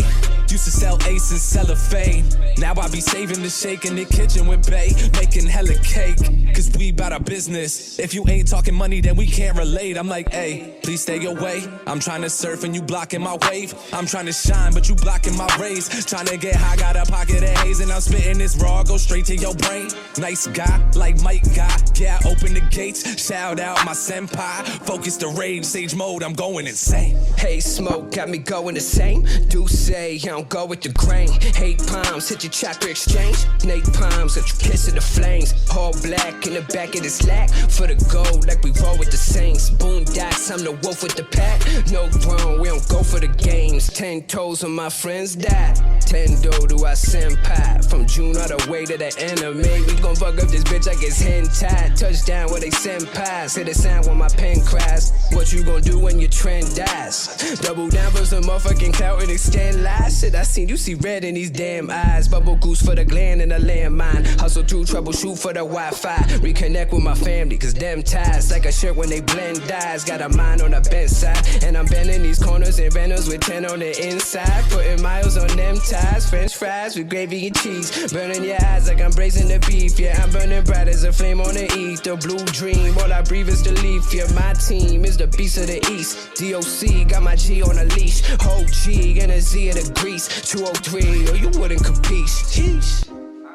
Used to sell ace and cellophane. Now I be saving the shake in the kitchen with Bay, making hella cake. Cause we bout our business. If you ain't talking money, then we can't relate. I'm like, hey, please stay away. I'm trying to surf and you blocking my wave. I'm trying to shine, but you blocking my rays. Trying to get high, got a pocket of haze, and I'm spitting this raw, go straight to your brain. Nice guy, like Mike got. Yeah, open the gates, shout out my senpai. Focus the rage, sage mode, I'm going insane. Hey, smoke got me going the same. Do say I don't go with the grain. 8 palms, hit your chakra exchange. Nate palms, let you kiss in the flames. All black in the back of the slack. For the gold, like we roll with the Saints. Boondocks, I'm the wolf with the pack. No throne, we don't go for the games. 10 toes on my friends died. 10 do to our senpai. From June all the way to the enemy. We gon' fuck up this bitch like it's hentai. Touchdown with they senpais. Hit a sound when my pen crash. What you gon' do when your trend dies? Double down for some motherfucking clout and extend last. Shit, I seen you see red in these damn eyes. Bubble goose for the gland and the landmine. Hustle through troubleshoot for the Wi-Fi. Reconnect with my family, cause them ties like a shirt when they blend dyes. Got a mind on the bent side, and I'm bending these corners and benders with 10 on the inside. Putting miles on them ties. French fries with gravy and cheese. Burning your eyes like I'm braising the beef. Yeah, I'm burning bright as a flame on the ether. Blue dream, all I breathe is the leaf. Yeah, my team is the beast of the east. DOC, got my G on a leash. Whole G and a Z of the grease. 203, or you wouldn't capiche. Sheesh.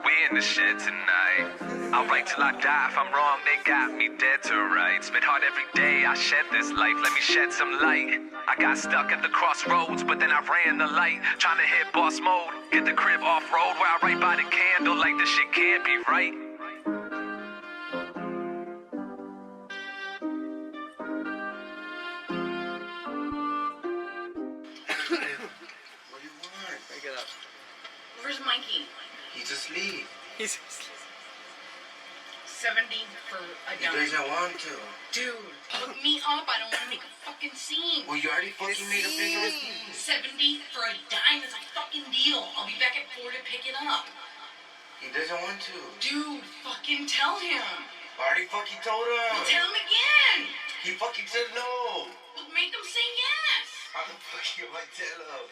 We in the shed tonight. I'll write till I die. If I'm wrong, they got me dead to rights. Spit hard every day, I shed this life. Let me shed some light. I got stuck at the crossroads, but then I ran the light. Trying to hit boss mode, get the crib off-road where I write by the candle like this shit can't be right. What do you want? Pick it up. Where's Mikey? He's asleep. He's 70 for a He dime. doesn't want to. Dude, hook me up. I don't want to make a fucking scene. Well, you already fucking made a bigger scene. 70 for a dime is a fucking deal. I'll be back at 4 to pick it up. He doesn't want to. Dude, fucking tell him. I already fucking told him. Well, tell him again. He fucking said no. Well, make him say yes. How the fuck am I tell him?